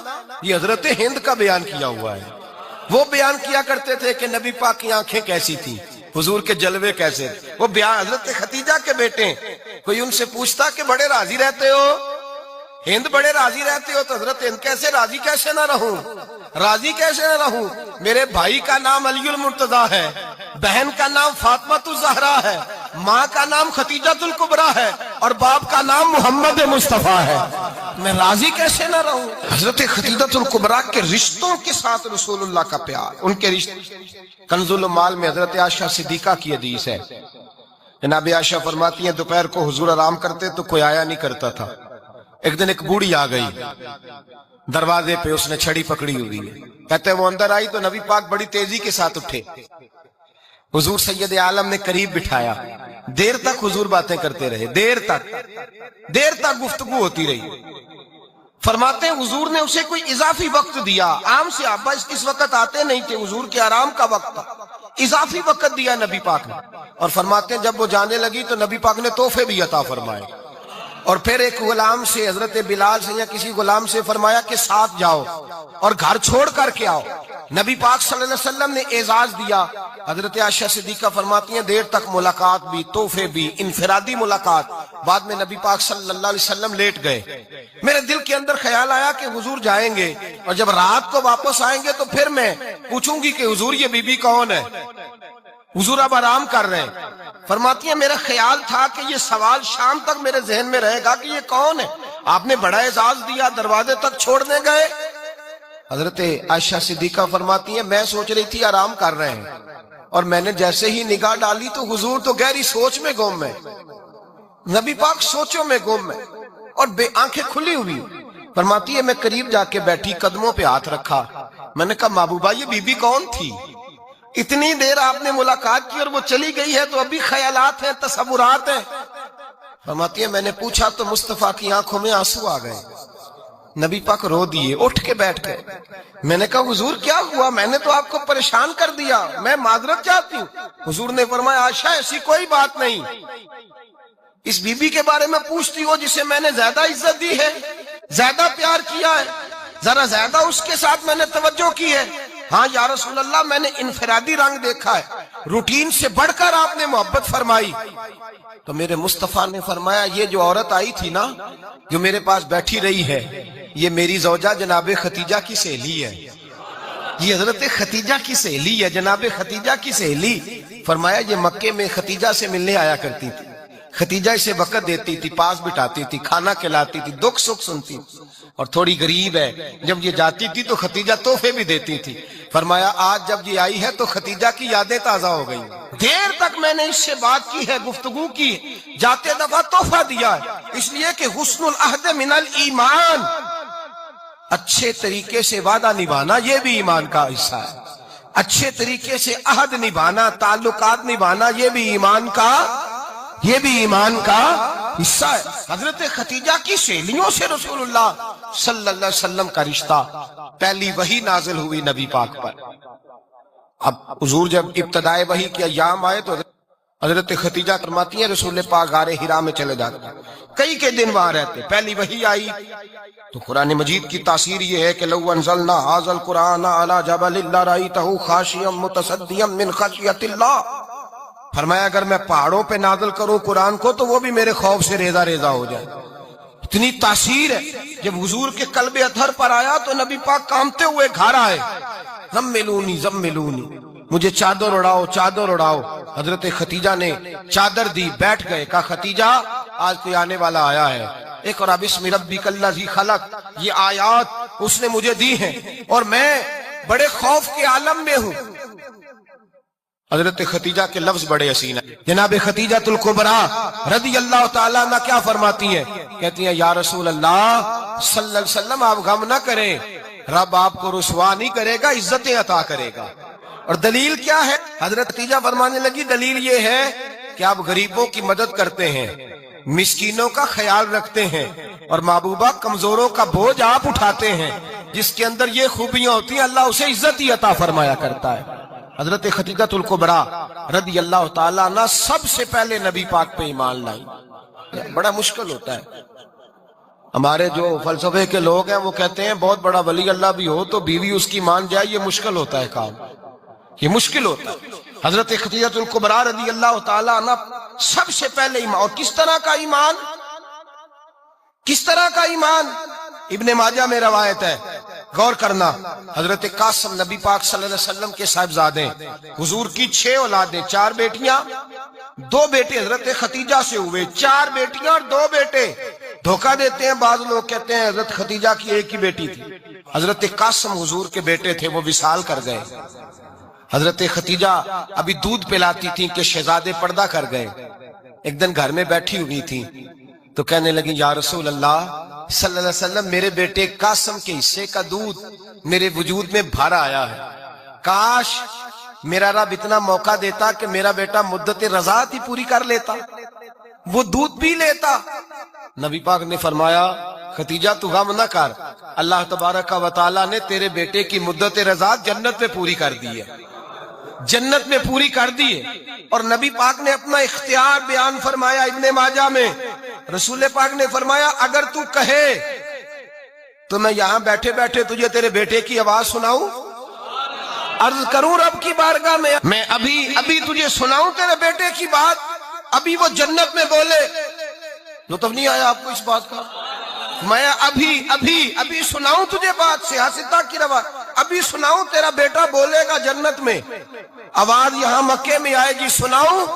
یہ حضرت ہند کا بیان کیا ہوا ہے۔ وہ بیان کیا کرتے تھے کہ نبی پاک کی آنکھیں کیسی تھی، حضور کے جلوے کیسے تھے، وہ بیان حضرت ختیجہ کے بیٹے ہیں۔ کوئی ان سے پوچھتا کہ بڑے راضی رہتے ہو، ہند بڑے راضی رہتے ہو، تو حضرت ہند کیسے راضی کیسے نہ رہوں، راضی کیسے نہ رہوں، میرے بھائی کا نام علی المرتضیٰ ہے، بہن کا نام فاطمہ الزہرا ہے، ماں کا نام ختیجہ الکبریٰ ہے، اور باپ کا نام محمد مصطفیٰ ہے، میں راضی کیسے نہ رہوں۔ حضرت ختیجہ الکبریٰ کے رشتوں کے ساتھ رسول اللہ کا پیار، ان کے رشتے۔ کنز المال میں حضرت عائشہ صدیقہ کی حدیث ہے، جناب عائشہ فرماتی ہیں دوپہر کو حضور آرام کرتے تو کوئی آیا نہیں کرتا تھا۔ ایک دن ایک بوڑھی آ گئی دروازے پہ، اس نے چھڑی پکڑی ہوئی ہے، کہتے وہ اندر آئی تو نبی پاک بڑی تیزی کے ساتھ اٹھے، حضور سید عالم نے قریب بٹھایا، دیر تک حضور باتیں کرتے رہے، دیر تک گفتگو ہوتی رہی۔ فرماتے ہیں حضور نے اسے کوئی اضافی وقت دیا. عام صحابہ اس وقت آتے نہیں تھے، حضور کے آرام کا وقت تھا، اضافی وقت دیا نبی پاک نے. اور فرماتے ہیں جب وہ جانے لگی تو نبی پاک نے تحفے بھی عطا فرمائے. اور پھر ایک غلام سے، حضرت بلال سے یا کسی غلام سے فرمایا کہ ساتھ جاؤ اور گھر چھوڑ کر کے آؤ. نبی پاک صلی اللہ علیہ وسلم نے اعزاز دیا. حضرت عائشہ صدیقہ فرماتی ہیں دیر تک ملاقات بھی، تحفے بھی، انفرادی ملاقات. بعد میں نبی پاک صلی اللہ علیہ وسلم لیٹ گئے. میرے دل کے اندر خیال آیا کہ حضور جائیں گے اور جب رات کو واپس آئیں گے تو پھر میں پوچھوں گی کہ حضور یہ بی بی کون ہے، حضور اب آرام کر رہے ہیں. فرماتی ہیں میرا خیال تھا کہ یہ سوال شام تک میرے ذہن میں رہے گا کہ یہ کون ہے، آپ نے بڑا اعزاز دیا، دروازے تک چھوڑنے گئے. حضرت عائشہ صدیقہ فرماتی ہیں میں سوچ رہی تھی آرام کر رہے ہیں، اور میں نے جیسے ہی نگاہ ڈالی تو حضور تو گہری سوچ میں گم ہے، نبی پاک سوچوں میں گم ہے اور آنکھیں کھلی ہوئی. فرماتی ہے میں قریب جا کے بیٹھی، قدموں پہ ہاتھ رکھا. میں نے کہا محبوبہ یہ بی بی کون تھی؟ اتنی دیر آپ نے ملاقات کی اور وہ چلی گئی ہے تو ابھی خیالات ہیں، تصورات ہیں. فرماتی ہے میں نے پوچھا تو مصطفیٰ کی آنکھوں میں آنسو آ گئے. نبی پاک رو دیے، اٹھ کے بیٹھ گئے. میں نے کہا حضور کیا ہوا؟ میں نے تو آپ کو پریشان کر دیا، میں معذرت چاہتی ہوں. حضور نے فرمایا عائشہ ایسی کوئی بات نہیں، اس بی بی کے بارے میں پوچھتی ہو جسے میں نے زیادہ عزت دی ہے، زیادہ پیار کیا ہے، ذرا زیادہ اس کے ساتھ میں نے توجہ کی ہے. ہاں یا رسول اللہ میں نے انفرادی رنگ دیکھا ہے، روٹین سے بڑھ کر آپ نے محبت فرمائی. تو میرے مصطفیٰ نے فرمایا یہ جو عورت آئی تھی نا، جو میرے پاس بیٹھی رہی ہے، یہ میری زوجہ جناب ختیجہ کی سہیلی ہے. یہ حضرت ختیجہ کی سہیلی ہے، جناب ختیجہ کی سہیلی. فرمایا یہ مکے میں ختیجہ سے ملنے آیا کرتی تھی، ختیجہ اسے وقت دیتی تھی، پاس بٹھاتی تھی، کھانا کھلاتی تھی، دکھ سکھ سنتی تھی. اور تھوڑی غریب ہے، جب یہ جاتی تھی تو ختیجہ تحفے بھی دیتی تھی. فرمایا آج جب یہ آئی ہے تو ختیجہ کی یادیں تازہ ہو گئی. دیر تک میں نے اس سے بات کی ہے، گفتگو کی، جاتے دفعہ تحفہ دیا ہے، اس لیے کہ حسن العہد من الایمان، اچھے طریقے سے وعدہ نبھانا یہ بھی ایمان کا حصہ ہے. اچھے طریقے سے عہد نبھانا، تعلقات نبھانا یہ بھی ایمان کا حصہ ہے. حضرت ختیجہ کی سہیلیوں سے رسول اللہ صلی اللہ علیہ وسلم کا رشتہ. پہلی وحی نازل ہوئی نبی پاک پر. اب حضور جب ابتدائے وحی کے ایام آئے تو حضرت ختیجہ فرماتی ہیں رسول پاک غار حرا میں چلے جاتے، کئی کے دن وہاں رہتے. پہلی وحی آئی تو قرآن مجید کی تاثیر یہ ہے کہ لو انزلنا ھذا القرآن علی جبل لرأیتہ خاشعا متصدعا من خشیۃ اللہ. فرمایا اگر میں پہاڑوں پہ نازل کروں قرآن کو تو وہ بھی میرے خوف سے ریزہ ریزہ ہو جائے. اتنی تاثیر ہے. جب حضور کے قلب اطہر پر آیا تو نبی پاک کامتے ہوئے گھر آئے. زملونی زملونی، مجھے چادر اڑاؤ چادر اڑاؤ. حضرت ختیجہ نے چادر دی، بیٹھ گئے. کہا ختیجہ آج کوئی آنے والا آیا ہے. اقرأ بسم ربک الذی خلق، یہ آیات اس نے مجھے دی ہیں اور میں بڑے خوف کے عالم میں ہوں. حضرت ختیجہ کے لفظ بڑے حسین ہیں. جناب ختیجہ الکبریٰ رضی اللہ تعالیٰ عنہ کیا فرماتی ہیں؟ کہتی ہیں یا رسول اللہ صلی اللہ علیہ وسلم آپ غم نہ کریں، رب آپ کو رسوا نہیں کرے گا، عزتیں عطا کرے گا. اور دلیل کیا ہے؟ حضرت ختیجہ فرمانے لگی دلیل یہ ہے کہ آپ غریبوں کی مدد کرتے ہیں، مسکینوں کا خیال رکھتے ہیں، اور محبوبہ کمزوروں کا بوجھ آپ اٹھاتے ہیں. جس کے اندر یہ خوبیاں ہوتی ہیں اللہ اسے عزت ہی عطا فرمایا کرتا ہے. حضرت ختیجہ الکبریٰ رضی اللہ تعالیٰ عنہ سب سے پہلے نبی پاک پہ ایمان لائی. بڑا مشکل ہوتا ہے. ہمارے جو فلسفے کے لوگ ہیں وہ کہتے ہیں بہت بڑا ولی اللہ بھی ہو تو بیوی اس کی مان جائے، یہ مشکل ہوتا ہے کام، یہ مشکل ہوتا ہے. حضرت ختیجہ الکبریٰ رضی اللہ تعالیٰ عنہ سب سے پہلے ایمان. اور کس طرح کا ایمان؟ کس طرح کا ایمان؟ ابن ماجہ میں روایت ہے، غور کرنا. حضرت قاسم نبی پاک صلی اللہ علیہ وسلم کے صاحبزادے، حضور کی 6 اولادیں، 4 بیٹیاں 2 بیٹے حضرت ختیجہ سے ہوئے. 4 بیٹیاں اور 2 بیٹے. دھوکہ دیتے ہیں بعض لوگ، کہتے ہیں حضرت ختیجہ کی ایک ہی بیٹی تھی. حضرت قاسم حضور کے بیٹے تھے، وہ وصال کر گئے. حضرت ختیجہ ابھی دودھ پلاتی تھی کہ شہزادے پردہ کر گئے. ایک دن گھر میں بیٹھی ہوئی تھی تو کہنے لگی یا رسول اللہ صلی اللہ علیہ وسلم میرے بیٹے قاسم کے حصے کا دودھ میرے وجود میں بھر آیا ہے، کاش میرا رب اتنا موقع دیتا کہ میرا بیٹا مدت رضاعت ہی پوری کر لیتا، وہ دودھ پی لیتا۔ نبی پاک نے فرمایا ختیجہ تو غم نہ کر، اللہ تبارک و تعالیٰ نے تیرے بیٹے کی مدت رضاعت جنت میں پوری کر دی ہے، جنت میں پوری کر دی ہے۔ اور نبی پاک نے اپنا اختیار بیان فرمایا ابن ماجہ میں، رسول پاک نے فرمایا اگر تو کہے تو میں یہاں بیٹھے بیٹھے تجھے تیرے بیٹے کی آواز سناؤں، عرض کروں رب کی بارگاہ میں ابھی تجھے سناؤں تیرے بیٹے کی بات، ابھی وہ جنت میں بولے۔ لطف نہیں آیا آپ کو اس بات کا؟ میں ابھی سناؤں تجھے بات، سیاستہ کی روایت، ابھی سناؤں تیرا بیٹا بولے گا جنت میں، آواز یہاں مکے میں آئے گی، سناؤں۔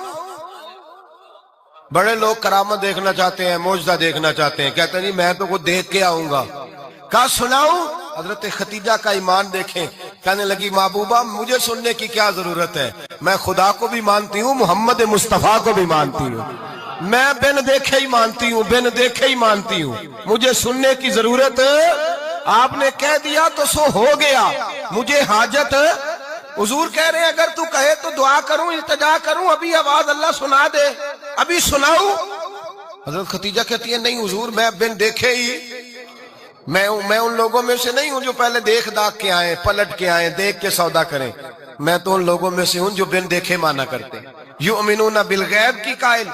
بڑے لوگ کرامت دیکھنا چاہتے ہیں، معجزہ دیکھنا چاہتے ہیں، کہتے ہیں جی میں تو کچھ دیکھ کے آؤں گا، کہا سناؤں۔ حضرت ختیجہ کا ایمان دیکھیں، کہنے لگی محبوبہ مجھے سننے کی کیا ضرورت ہے، میں خدا کو بھی مانتی ہوں، محمد مصطفیٰ کو بھی مانتی ہوں، میں بن دیکھے ہی مانتی ہوں، مجھے سننے کی ضرورت آپ نے کہہ دیا تو سو ہو گیا، مجھے حاجت حضور کہہ رہے ہیں اگر تو کہے تو دعا کروں، التجا کروں، ابھی آواز اللہ سنا دے، ابھی سناؤں۔ حضرت ختیجہ کہتی ہے نہیں حضور میں بن دیکھے ہی، میں ان لوگوں میں سے نہیں ہوں جو پہلے دیکھ داکھ کے آئیں، پلٹ کے آئیں، دیکھ کے سودا کریں، میں تو ان لوگوں میں سے ہوں جو بن دیکھے مانا کرتے، یؤمنون بالغیب کی قائل،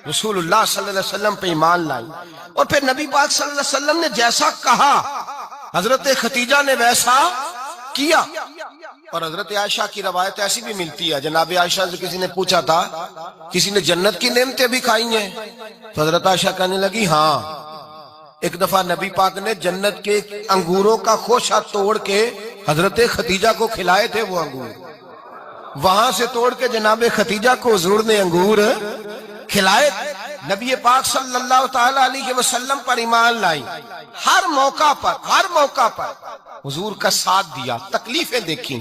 رسول اللہ صلی اللہ علیہ وسلم پہ ایمان لائی۔ اور پھر نبی پاک صلی اللہ علیہ وسلم نے جیسا کہا حضرت ختیجہ نے ویسا کیا۔ اور حضرت عائشہ کی روایت ایسی بھی ملتی ہے، جناب عائشہ سے کسی نے پوچھا تھا کسی نے جنت کی نعمتیں بھی کھائی ہیں؟ تو حضرت عائشہ کہنے لگی ہاں، ایک دفعہ نبی پاک نے جنت کے انگوروں کا خوشہ توڑ کے حضرت ختیجہ کو کھلائے تھے، وہ انگور وہاں سے توڑ کے جناب ختیجہ کو حضور نے انگور کھلائے تھے۔ نبی پاک صلی اللہ تعالی علیہ وسلم پر ایمان لائی، ہر موقع پر حضور کا ساتھ دیا، تکلیفیں دیکھی،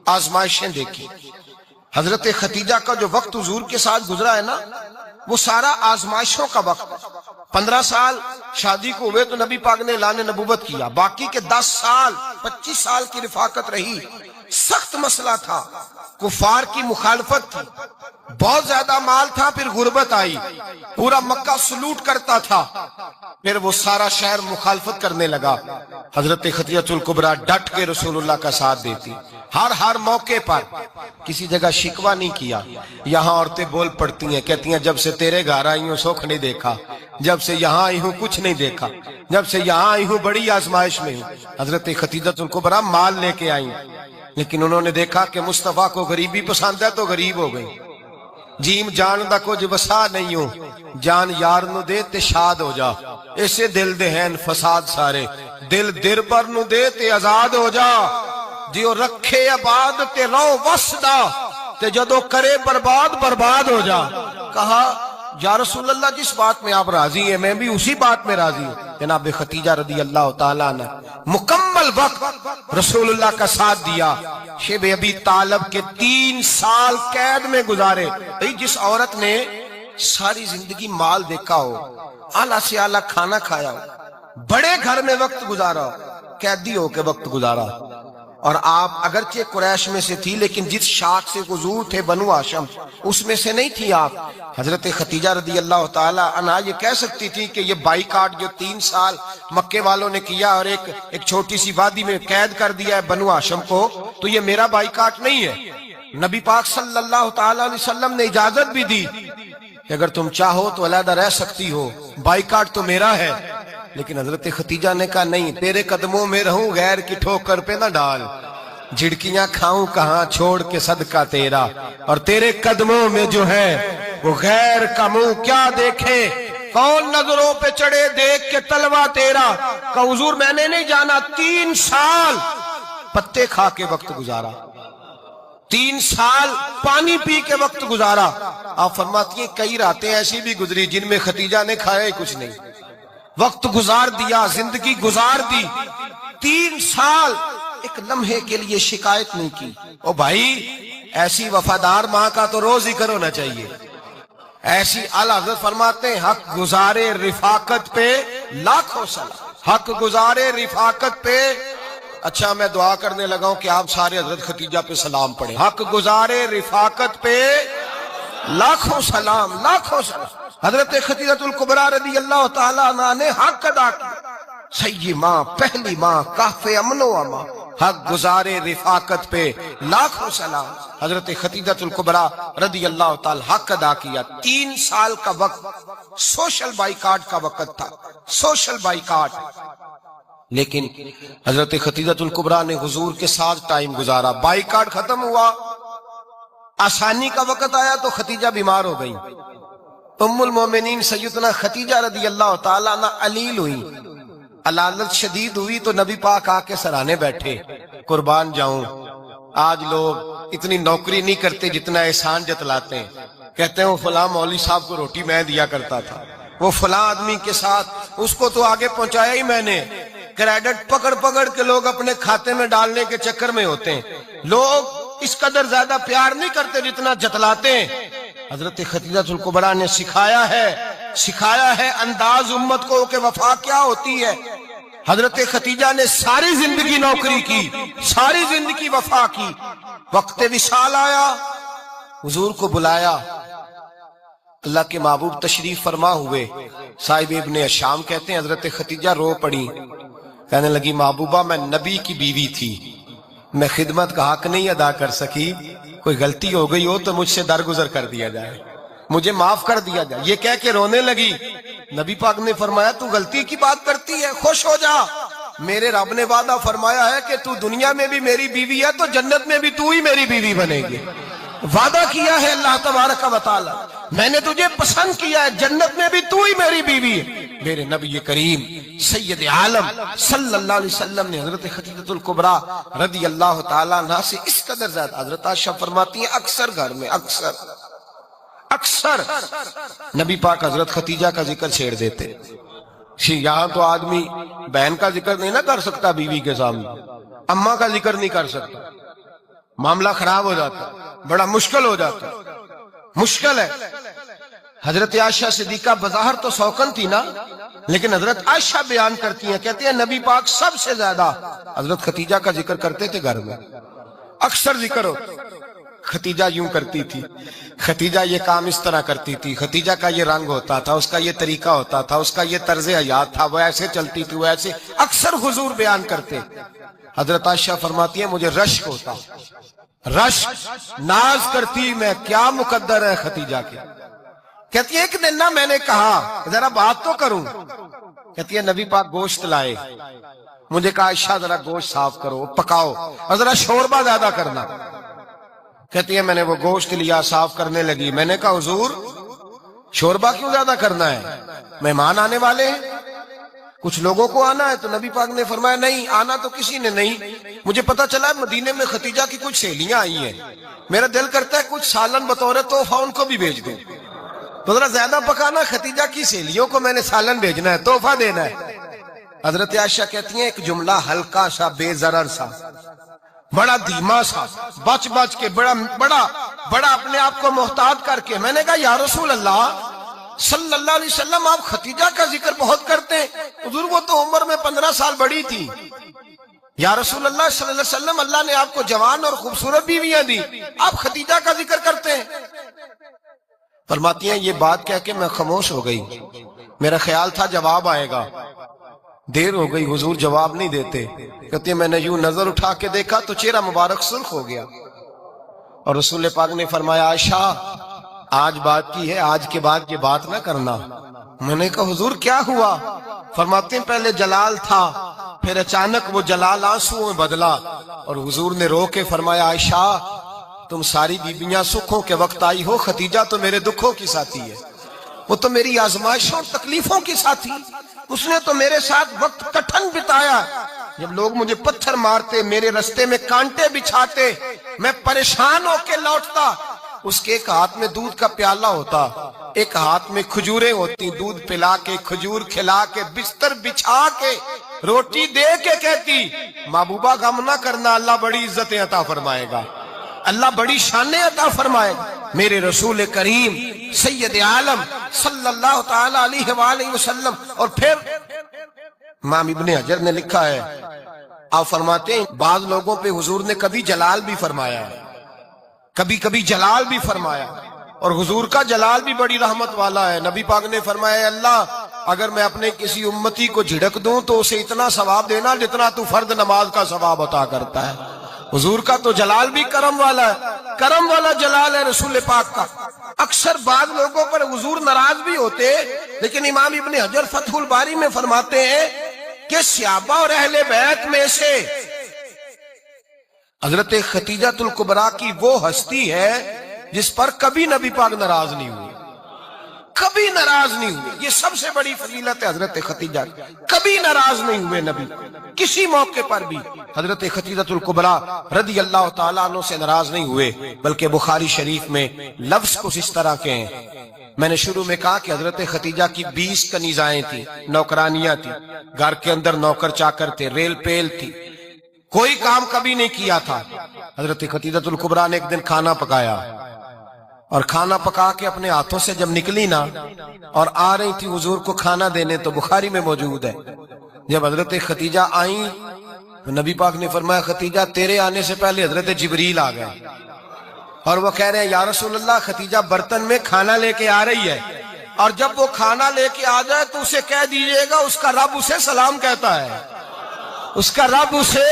آزمائشیں دیکھی۔ حضرت ختیجہ کا جو وقت حضور کے ساتھ گزرا ہے نا، وہ سارا آزمائشوں کا وقت۔ 15 سال شادی کو ہوئے تو نبی پاک نے اعلان نبوت کیا، باقی کے 10 سال 25 سال کی رفاقت رہی، سخت مسئلہ تھا، کفار کی مخالفت تھی، بہت زیادہ مال تھا، پھر غربت آئی، پورا مکہ سلوٹ کرتا تھا، پھر وہ سارا شہر مخالفت کرنے لگا۔ حضرت ختیجہ الکبریٰ ڈٹ کے رسول اللہ کا ساتھ دیتی، ہر موقع پر کسی جگہ شکوہ نہیں کیا۔ یہاں عورتیں بول پڑتی ہیں، کہتی ہیں جب سے تیرے گھر آئی ہوں سکھ نہیں دیکھا، جب سے یہاں آئی ہوں کچھ نہیں دیکھا، جب سے یہاں آئی ہوں بڑی آزمائش میں ہوں۔ حضرت ختیجہ الکبریٰ مال لے کے آئیں، لیکن انہوں نے دیکھا کہ مصطفیٰ کو غریبی پسند ہے تو غریب ہو گئی، جیم جان دا کچھ وسا نہیں ہو، جان یار نو دے تے شاد ہو جا، ایسے دل دے ہیں فساد سارے، دل دربر نو دے تے آزاد ہو جا، جیو رکھے آباد تے رو وسدا تے جدو کرے برباد ہو جا۔ کہا یا رسول اللہ جس بات میں آپ راضی ہیں میں بھی اسی بات میں راضی ہوں۔ جناب ختیجہ رضی اللہ تعالیٰ نے مکمل وقت رسول اللہ کا ساتھ دیا۔ شیب ابی طالب کے 3 سال قید میں گزارے۔ جس عورت نے ساری زندگی مال دیکھا ہو، اعلیٰ سے اعلیٰ کھانا کھایا ہو، بڑے گھر میں وقت گزارا ہو، قیدی ہو کے وقت گزارا، اور آپ اگرچہ قریش میں سے تھی لیکن جس شاخ سے حضور تھے بنو ہاشم اس میں سے نہیں تھی آپ۔ حضرت ختیجہ رضی اللہ تعالی عنہا یہ کہہ سکتی تھی کہ یہ بائیکاٹ جو 3 سال مکے والوں نے کیا اور ایک چھوٹی سی وادی میں قید کر دیا ہے بنو ہاشم کو، تو یہ میرا بائیکاٹ نہیں ہے۔ نبی پاک صلی اللہ تعالی علیہ وسلم نے اجازت بھی دی کہ اگر تم چاہو تو علیحدہ رہ سکتی ہو، بائیکاٹ تو میرا ہے۔ لیکن حضرت ختیجہ نے کہا نہیں، تیرے قدموں میں رہوں غیر کی ٹھوکر پہ نہ ڈال، جھڑکیاں کھاؤں کہاں چھوڑ کے صدقہ تیرا، اور تیرے قدموں میں جو ہے وہ غیر کا منہ کیا دیکھے، کون نظروں پہ چڑھے دیکھ کے تلوا تیرا۔ کہ حضور میں نے نہیں جانا، 3 سال پتے کھا کے وقت گزارا، 3 سال پانی پی کے وقت گزارا۔ آپ فرماتی ہیں کئی راتیں ایسی بھی گزری جن میں ختیجہ نے کھایا ہی کچھ نہیں، وقت گزار دیا، زندگی گزار دی۔ 3 سال ایک لمحے کے لیے شکایت نہیں کی۔ او بھائی ایسی وفادار ماں کا تو روز ذکر ہونا چاہیے۔ ایسی اعلیٰ حضرت فرماتے ہیں حق گزارے رفاقت پہ لاکھوں سلام، حق گزارے رفاقت پہ اچھا میں دعا کرنے لگا ہوں کہ آپ سارے حضرت خدیجہ پہ سلام پڑھیں. حق گزارے رفاقت پہ لاکھوں سلام، لاکھوں سلام. حضرت خدیجہ الکبریٰ رضی اللہ تعالیٰ عنہ نے حق ادا کیا. سیدی ماں، پہلی ماں، کافِ امن و امان، حق گزارے رفاقت پہ لاکھوں سلام. حضرت خدیجہ الکبریٰ رضی اللہ تعالی حق ادا کیا. 3 سال کا وقت سوشل بائیکاٹ کا وقت تھا، سوشل بائیکاٹ. لیکن حضرت خدیجہ الکبریٰ نے حضور کے ساتھ ٹائم گزارا. بائیکاٹ ختم ہوا، آسانی کا وقت آیا تو خدیجہ بیمار ہو گئی. ام المومنین سیدنا خدیجہ رضی اللہ تعالیٰ عنہ علیل ہوئی، علالت شدید ہوئی تو نبی پاک آ کے سرانے بیٹھے. قربان جاؤں، آج لوگ اتنی نوکری نہیں کرتے جتنا احسان جتلاتے ہیں. کہتے ہیں وہ فلاں مولوی صاحب کو روٹی میں دیا کرتا تھا، وہ فلاں آدمی کے ساتھ اس کو تو آگے پہنچایا ہی میں نے. کریڈٹ پکڑ پکڑ کے لوگ اپنے کھاتے میں ڈالنے کے چکر میں ہوتے ہیں. لوگ اس قدر زیادہ پیار نہیں کرتے جتنا جتلاتے ہیں. حضرت خدیجہ الکبریٰ نے سکھایا ہے انداز امت کو کہ وفا کیا ہوتی ہے. حضرت خدیجہ نے ساری زندگی نوکری کی، ساری زندگی وفا کی. وقت وصال آیا، حضور کو بلایا. اللہ کے محبوب تشریف فرما ہوئے. صاحب ابن الشام کہتے ہیں حضرت خدیجہ رو پڑی، کہنے لگی محبوبہ میں نبی کی بیوی تھی، میں خدمت کا حق نہیں ادا کر سکی، کوئی غلطی ہو گئی ہو تو مجھ سے درگزر کر دیا جائے، مجھے معاف کر دیا جائے. یہ کہہ کے رونے لگی. نبی پاک نے فرمایا تو غلطی کی بات کرتی ہے، خوش ہو جا، میرے رب نے وعدہ فرمایا ہے کہ تو دنیا میں بھی میری بیوی ہے تو جنت میں بھی تو ہی میری بیوی بنے گی. وعدہ کیا ہے اللہ تبارک و تعالی، میں نے تجھے پسند کیا ہے، جنت میں بھی تو ہی میری بیوی ہے. میرے نبی کریم سید عالم صلی اللہ علیہ وسلم نے حضرت خدیجہ الکبریٰ رضی اللہ تعالیٰ عنہ سے اس قدر زیادہ. حضرت عائشہ فرماتی ہیں اکثر گھر میں اکثر نبی پاک حضرت خدیجہ کا ذکر چھیڑ دیتے. یہاں تو آدمی بہن کا ذکر نہیں نہ کر سکتا بیوی کے سامنے، اماں کا ذکر نہیں کر سکتا، معاملہ خراب ہو جاتا، بڑا مشکل ہو جاتا، مشکل ہے. حضرت عائشہ صدیقہ بظاہر تو سوکن تھی نا، لیکن حضرت عائشہ بیان کرتی ہیں، کہتی ہیں نبی پاک سب سے زیادہ حضرت خدیجہ کا ذکر کرتے تھے گھر میں، اکثر ذکر ہو. خدیجہ یوں کرتی تھی، خدیجہ یہ کام اس طرح کرتی تھی، خدیجہ کا یہ رنگ ہوتا تھا، اس کا یہ طریقہ ہوتا تھا، اس کا یہ طرز حیات تھا، وہ ایسے چلتی تھی، وہ ایسے، اکثر حضور بیان کرتے. حضرت عائشہ فرماتی ہیں مجھے رشک ہوتا، رشک، ناز کرتی میں، کیا مقدر ہے خدیجہ کے. کہتی ہے ایک دن نہ میں نے کہا ذرا بات تو کروں، کہتی ہے نبی پاک گوشت لائے، مجھے کہا عائشہ ذرا گوشت صاف کرو، پکاؤ اور ذرا شوربہ زیادہ کرنا. کہتی ہے میں نے وہ گوشت لیا، صاف کرنے لگی. میں نے کہا حضور شوربہ کیوں زیادہ کرنا ہے، مہمان آنے والے ہیں، کچھ لوگوں کو آنا ہے. تو نبی پاک نے فرمایا نہیں، آنا تو کسی نے نہیں، مجھے پتا چلا مدینے میں خدیجہ کی کچھ سہیلیاں آئی ہیں، میرا دل کرتا ہے کچھ سالن بطور تحفہ ان کو بھی بھیج دوں، تو ذرا زیادہ پکانا، خدیجہ کی سہیلیوں کو میں نے سالن بھیجنا ہے، تحفہ دینا ہے. حضرت عائشہ کہتی ہیں ایک جملہ ہلکا سا، بے ضرر سا، بڑا دھیما سا، بچ کے بڑا اپنے آپ کو محتاط کر کے میں نے کہا یا رسول اللہ صلی اللہ علیہ وسلم آپ خدیجہ کا ذکر بہت کرتے ہیں، حضور وہ تو عمر میں 15 سال بڑی تھی. یا رسول اللہ صلی اللہ علیہ وسلم اللہ نے آپ کو جوان اور خوبصورت بیویاں دی، آپ خدیجہ کا ذکر کرتے ہیں. فرماتی ہیں یہ بات کہہ کے میں خاموش ہو گئی، میرا خیال تھا جواب آئے گا، دیر ہو گئی، حضور جواب نہیں دیتے. کہتے ہیں میں نے یوں نظر اٹھا کے دیکھا تو چہرہ مبارک سرخ ہو گیا، اور رسول پاک نے فرمایا عائشہ آج بات کی ہے، آج کے بعد یہ بات نہ کرنا. میں نے کہا حضور کیا ہوا؟ فرماتے ہیں پہلے جلال تھا، پھر اچانک وہ جلال آنسو میں بدلا، اور حضور نے رو کے فرمایا عائشہ تم ساری بیویاں سکھوں کے وقت آئی ہو، خدیجہ تو میرے دکھوں کی ساتھی ہے، وہ تو میری آزمائشوں اور تکلیفوں کی ساتھی، اس نے تو میرے ساتھ وقت کٹھن بتایا. جب لوگ مجھے پتھر مارتے، میرے رستے میں کانٹے بچھاتے، میں پریشان ہو کے لوٹتا، اس کے ایک ہاتھ میں دودھ کا پیالہ ہوتا، ایک ہاتھ میں کھجوریں ہوتی، دودھ پلا کے، کھجور کھلا کے، بستر بچھا کے، روٹی دے کے کہتی محبوبہ غم نہ کرنا، اللہ بڑی عزتیں عطا فرمائے گا، اللہ بڑی شانیں عطا فرمائے گا. میرے رسول کریم سید عالم صلی اللہ تعالی علیہ وآلہ وسلم. اور پھر امام ابن حجر نے لکھا ہے آپ فرماتے ہیں بعض لوگوں پہ حضور نے کبھی جلال بھی فرمایا ہے، کبھی کبھی جلال بھی فرمایا، اور حضور کا جلال بھی بڑی رحمت والا ہے۔ نبی پاک نے فرمایا اللہ اگر میں اپنے کسی امتی کو جھڑک دوں تو اسے اتنا ثواب دینا جتنا تو فرد نماز کا ثواب عطا کرتا ہے۔ حضور کا تو جلال بھی کرم والا ہے، کرم والا جلال ہے رسول پاک کا۔ اکثر بعض لوگوں پر حضور ناراض بھی ہوتے، لیکن امام ابن حجر فتح الباری میں فرماتے ہیں کہ صحابہ اور اہل بیت میں سے حضرت ختیجہ الکبریٰ کی وہ ہستی ہے جس پر کبھی نبی پاک ناراض نہیں ہوئے، کبھی ناراض نہیں ہوئے۔ یہ سب سے بڑی فضیلت ہے حضرت ختیجہ، کبھی ناراض نہیں ہوئے نبی، کسی موقع پر بھی حضرت ختیجہ الکبریٰ رضی اللہ تعالیٰ عنہ سے ناراض نہیں ہوئے، بلکہ بخاری شریف میں لفظ کچھ اس طرح کے ہیں۔ میں نے شروع میں کہا کہ حضرت ختیجہ کی 20 کنیزائیں تھیں، نوکرانیاں تھیں، گھر کے اندر نوکر چاکر تھے، ریل پیل تھی، کوئی کام کبھی نہیں کیا تھا۔ حضرت ختیجہ الکبریٰ نے ایک دن کھانا پکایا، اور کھانا پکا کے اپنے ہاتھوں سے جب نکلی نا اور آ رہی تھی حضور کو کھانا دینے، تو بخاری میں موجود ہے جب حضرت ختیجہ آئیں تو نبی پاک نے فرمایا ختیجہ تیرے آنے سے پہلے حضرت جبریل آ گئے، اور وہ کہہ رہے ہیں یا رسول اللہ ختیجہ برتن میں کھانا لے کے آ رہی ہے، اور جب وہ کھانا لے کے آ جائے تو اسے کہہ دیجئے گا اس کا رب اسے سلام کہتا ہے، اس کا رب اسے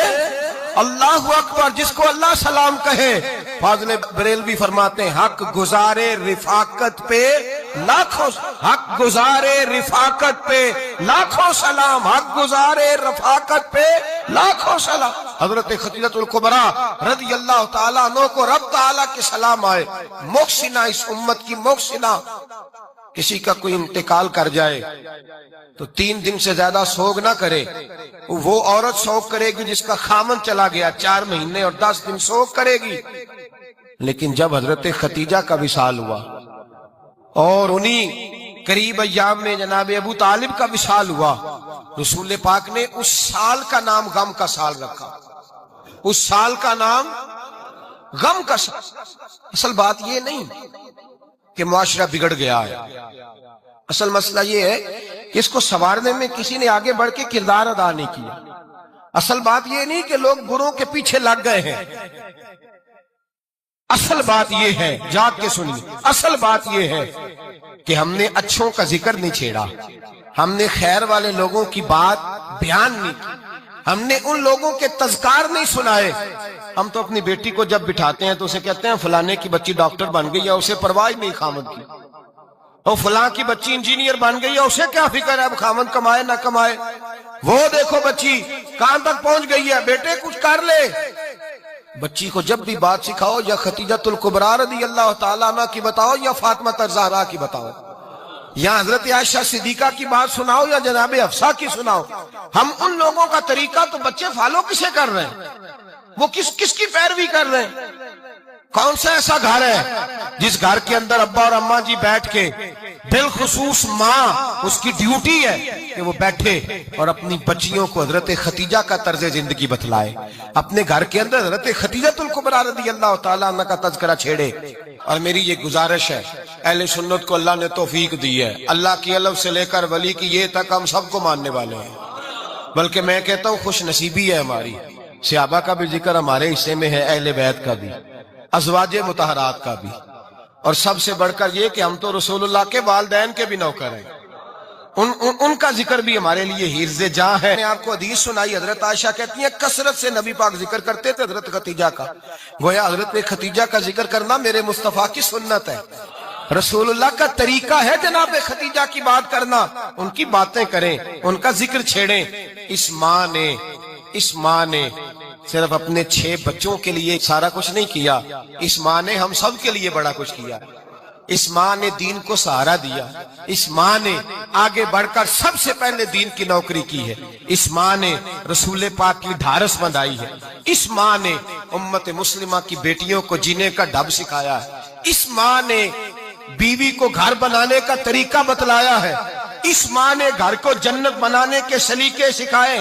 اللہ اکبر، جس کو اللہ سلام کہے۔ فاضل بریلوی فرماتے ہیں حق گزارے رفاقت پہ لاکھوں، حق گزارے رفاقت پہ لاکھوں سلام، حق گزارے رفاقت پہ لاکھوں سلام۔ حضرت ختیجہ الکبریٰ رضی اللہ تعالیٰ عنہ کو رب تعالیٰ کے سلام آئے، محسنہ، اس امت کی محسنہ۔ کسی کا کوئی انتقال کر جائے تو 3 دن سے زیادہ سوگ نہ کرے، وہ عورت سوگ کرے گی جس کا خامن چلا گیا، 4 مہینے اور 10 دن سوگ کرے گی۔ لیکن جب حضرت ختیجہ کا وصال ہوا اور انہی قریب ایام میں جناب ابو طالب کا وصال ہوا، رسول پاک نے اس سال کا نام غم کا سال رکھا، اس سال کا نام غم کا سال۔ اصل بات یہ نہیں کہ معاشرہ بگڑ گیا ہے، اصل مسئلہ یہ ہے کہ اس کو سنوارنے میں کسی نے آگے بڑھ کے کردار ادا نہیں کیا۔ اصل بات یہ نہیں کہ لوگ بروں کے پیچھے لگ گئے ہیں، اصل بات یہ ہے، جاگ کے سنیے، اصل بات یہ ہے کہ ہم نے اچھوں کا ذکر نہیں چھیڑا، ہم نے خیر والے لوگوں کی بات بیان نہیں کی، ہم نے ان لوگوں کے تذکار نہیں سنائے۔ ہم تو اپنی بیٹی کو جب بٹھاتے ہیں تو اسے کہتے ہیں فلانے کی بچی ڈاکٹر بن گئی ہے، اسے پرواہ نہیں خامد کی، اور فلاں کی بچی انجینئر بن گئی ہے، اسے کیا فکر ہے اب خامد کمائے نہ کمائے، وہ دیکھو بچی کہاں تک پہنچ گئی ہے، بیٹے کچھ کر لے۔ بچی کو جب بھی بات سکھاؤ یا ختیجہ الکبریٰ رضی اللہ تعالیٰ عنہ کی بتاؤ یا فاطمہ الزہرا کی بتاؤ، یا حضرت عائشہ صدیقہ کی بات سناؤ یا جناب حفصہ کی سناؤ۔ ہم ان لوگوں کا طریقہ تو بچے فالو کسے کر رہے ہیں، وہ کس کی پیروی کر رہے ہیں؟ کون سا ایسا گھر ہے جس گھر کے اندر ابا اور اماں جی بیٹھ کے، بالخصوص ماں، اس کی ڈیوٹی ہے کہ وہ بیٹھے اور اپنی بچیوں کو حضرت ختیجہ کا طرز زندگی بتلائے، اپنے گھر کے اندر حضرت ختیجہ الکبریٰ رضی اللہ تعالیٰ عنہ کا تذکرہ چھیڑے۔ اور میری یہ گزارش ہے، اہل سنت کو اللہ نے توفیق دی ہے، اللہ کی الف سے لے کر ولی کی یہ تک ہم سب کو ماننے والے ہیں، بلکہ میں کہتا ہوں خوش نصیبی ہے ہماری، صحابہ کا بھی ذکر ہمارے حصے میں ہے، اہل بیت کا بھی، ازواج مطہرات کا بھی، اور سب سے بڑھ کر یہ کہ ہم تو رسول اللہ کے والدین کے بھی نوکر ہیں، ان کا ذکر بھی ہمارے لیے حرز جاں ہے۔ میں نے آپ کو حدیث سنائی، حضرت عائشہ کہتی ہیں کثرت سے نبی پاک ذکر کرتے تھے حضرت ختیجہ کا، گویا حضرت ختیجہ کا ذکر کرنا میرے مصطفیٰ کی سنت ہے، رسول اللہ کا طریقہ ہے جناب ختیجہ کی بات کرنا، ان کی باتیں کریں، ان کا ذکر چھیڑیں۔ اس ماں نے صرف اپنے 6 بچوں کے لیے سارا کچھ نہیں کیا، اس ماں نے ہم سب کے لیے بڑا کچھ کیا، اس ماں نے دین کو سہارا دیا، اس ماں نے آگے بڑھ کر سب سے پہلے دین کی نوکری کی ہے، اس ماں نے رسول پاک کی ڈھارس بندھائی ہے، اس ماں نے امت مسلمہ کی بیٹیوں کو جینے کا ڈھب سکھایا ہے، اس ماں نے بیوی کو گھر بنانے کا طریقہ بتلایا ہے، اس ماں نے گھر کو جنت بنانے کے سلیقے سکھائے،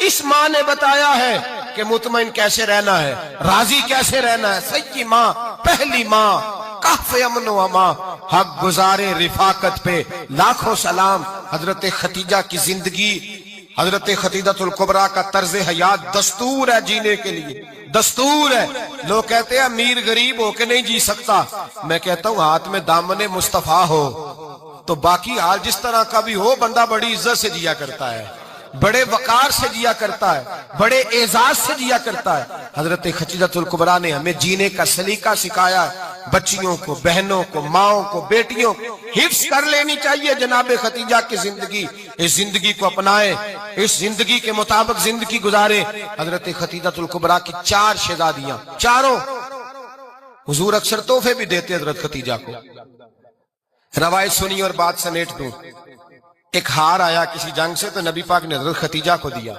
اس ماں نے بتایا ہے کہ مطمئن کیسے رہنا ہے، راضی کیسے رہنا ہے۔ سچی ماں، پہلی ماں، کہف امن و امان، حق گزارے رفاقت پہ لاکھوں سلام۔ حضرت ختیجہ کی زندگی حضرت خدیجۃ الکبریٰ کا طرز حیات دستور ہے جینے کے لیے، دستور ہے۔ لوگ کہتے ہیں امیر غریب ہو کے نہیں جی سکتا، میں کہتا ہوں ہاتھ میں دامن مصطفیٰ ہو تو باقی حال جس طرح کا بھی ہو، بندہ بڑی عزت سے جیا کرتا ہے، بڑے وقار سے جیا کرتا ہے، بڑے اعزاز سے جیا کرتا ہے۔ حضرت خدیجۃ الکبریٰ نے ہمیں جینے کا سلیقہ سکھایا ہے۔ بچیوں کو، بہنوں کو، ماؤں کو، بیٹیوں کو حفظ کر لینی چاہیے جناب خدیجہ کی زندگی، اس زندگی کو اپنائے، اس زندگی کے مطابق زندگی گزارے۔ حضرت خدیجۃ الکبریٰ کی 4 شہزادیاں، چاروں حضور اکثر تحفے بھی دیتے حضرت خدیجہ کو۔ روایت سنی اور بات سمیٹ دوں، ایک ہار آیا کسی جنگ سے تو نبی پاک نے حضرت خدیجہ کو دیا۔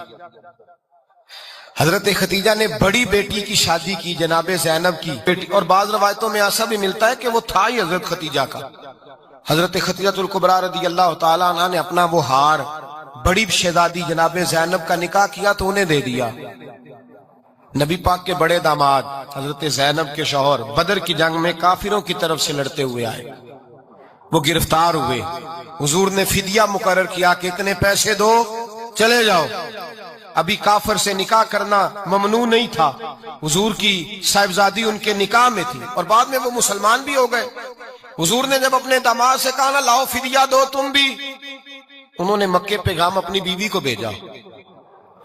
حضرت خدیجہ نے بڑی بیٹی کی شادی کی، جناب زینب کی بیٹی، اور بعض روایتوں میں ایسا بھی ملتا ہے کہ وہ تھا ہی حضرت خدیجہ کا۔ حضرت خدیجۃ الکبریٰ رضی اللہ تعالیٰ عنہ نے اپنا وہ ہار بڑی شہزادی جناب زینب کا نکاح کیا تو انہیں دے دیا۔ نبی پاک کے بڑے داماد حضرت زینب کے شوہر بدر کی جنگ میں کافروں کی طرف سے لڑتے ہوئے آئے، وہ گرفتار ہوئے۔ حضور نے فدیہ مقرر کیا کہ اتنے پیسے دو چلے جاؤ۔ ابھی کافر سے نکاح کرنا ممنوع نہیں تھا، حضور کی صاحبزادی ان کے نکاح میں تھی اور بعد میں وہ مسلمان بھی ہو گئے۔ حضور نے جب اپنے داماد سے کہا نا لاؤ فدیہ دو تم بھی، انہوں نے مکے پیغام اپنی بیوی کو بھیجا،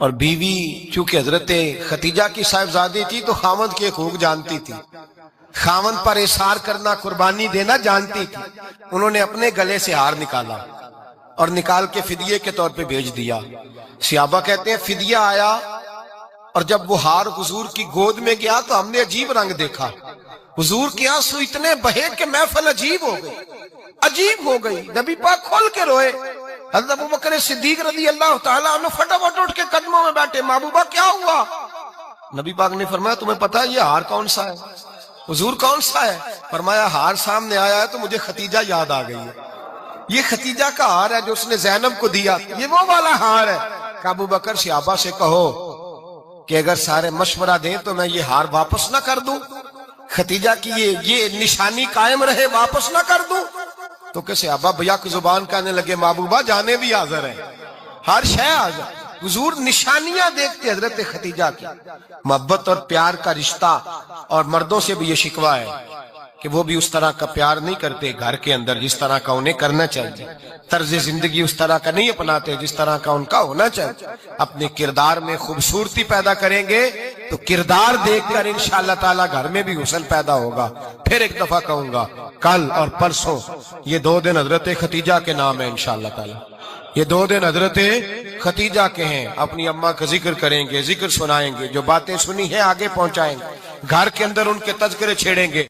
اور بیوی چونکہ حضرت خدیجہ کی صاحبزادی تھی تو خاوند کے حقوق جانتی تھی، خاوند پر احسار کرنا، قربانی دینا جانتی تھی۔ انہوں نے اپنے گلے سے ہار نکالا اور نکال کے فدیے کے طور پہ بھیج دیا۔ صحابہ کہتے ہیں فدیہ آیا اور جب وہ ہار حضور کی گود میں گیا تو ہم نے عجیب رنگ دیکھا، حضور کے آنسو اتنے بہے کہ محفل عجیب ہو گئی، عجیب ہو گئی۔ نبی پاک کھول کے روئے۔ حضرت ابوبکر صدیق رضی اللہ تعالیٰ عنہ فٹافٹ اٹھ کے قدموں میں بیٹھے، محبوبہ کیا ہوا؟ نبی پاک نے فرمایا تمہیں پتہ ہے یہ ہار کون سا ہے؟ حضور کون سا ہے؟ فرمایا ہار سامنے آیا ہے تو مجھے خدیجہ یاد آ گئی ہے، یہ خدیجہ کا ہار ہے جو اس نے زینب کو دیا، یہ وہ والا ہار ہے۔ کہ ابو بکر صحابہ سے کہو کہ اگر سارے مشورہ دیں تو میں یہ ہار واپس نہ کر دوں، خدیجہ کی یہ نشانی قائم رہے، واپس نہ کر دوں؟ تو کہ صحابہ بھیا کی زبان کہنے لگے محبوبہ جانے بھی حاضر ہیں، ہر شے حاضر۔ حضور نشانیاں دیکھتے حضرت خدیجہ کی، محبت اور پیار کا رشتہ، اور مردوں سے بھی یہ شکوہ ہے کہ وہ بھی اس طرح کا پیار نہیں کرتے گھر کے اندر جس طرح کا انہیں کرنا چاہیے، طرز زندگی اس طرح کا نہیں اپناتے جس طرح کا ان کا ہونا چاہیے۔ اپنے کردار میں خوبصورتی پیدا کریں گے تو کردار دیکھ کر انشاءاللہ تعالی گھر میں بھی حسن پیدا ہوگا۔ پھر ایک دفعہ کہوں گا، کل اور پرسوں یہ 2 دن حضرت خدیجہ کے نام ہے انشاءاللہ تعالی، یہ 2 دن حضرت خدیجہ کے ہیں۔ اپنی اماں کا ذکر کریں گے، ذکر سنائیں گے، جو باتیں سنی ہیں آگے پہنچائیں گے، گھر کے اندر ان کے تذکرے چھیڑیں گے۔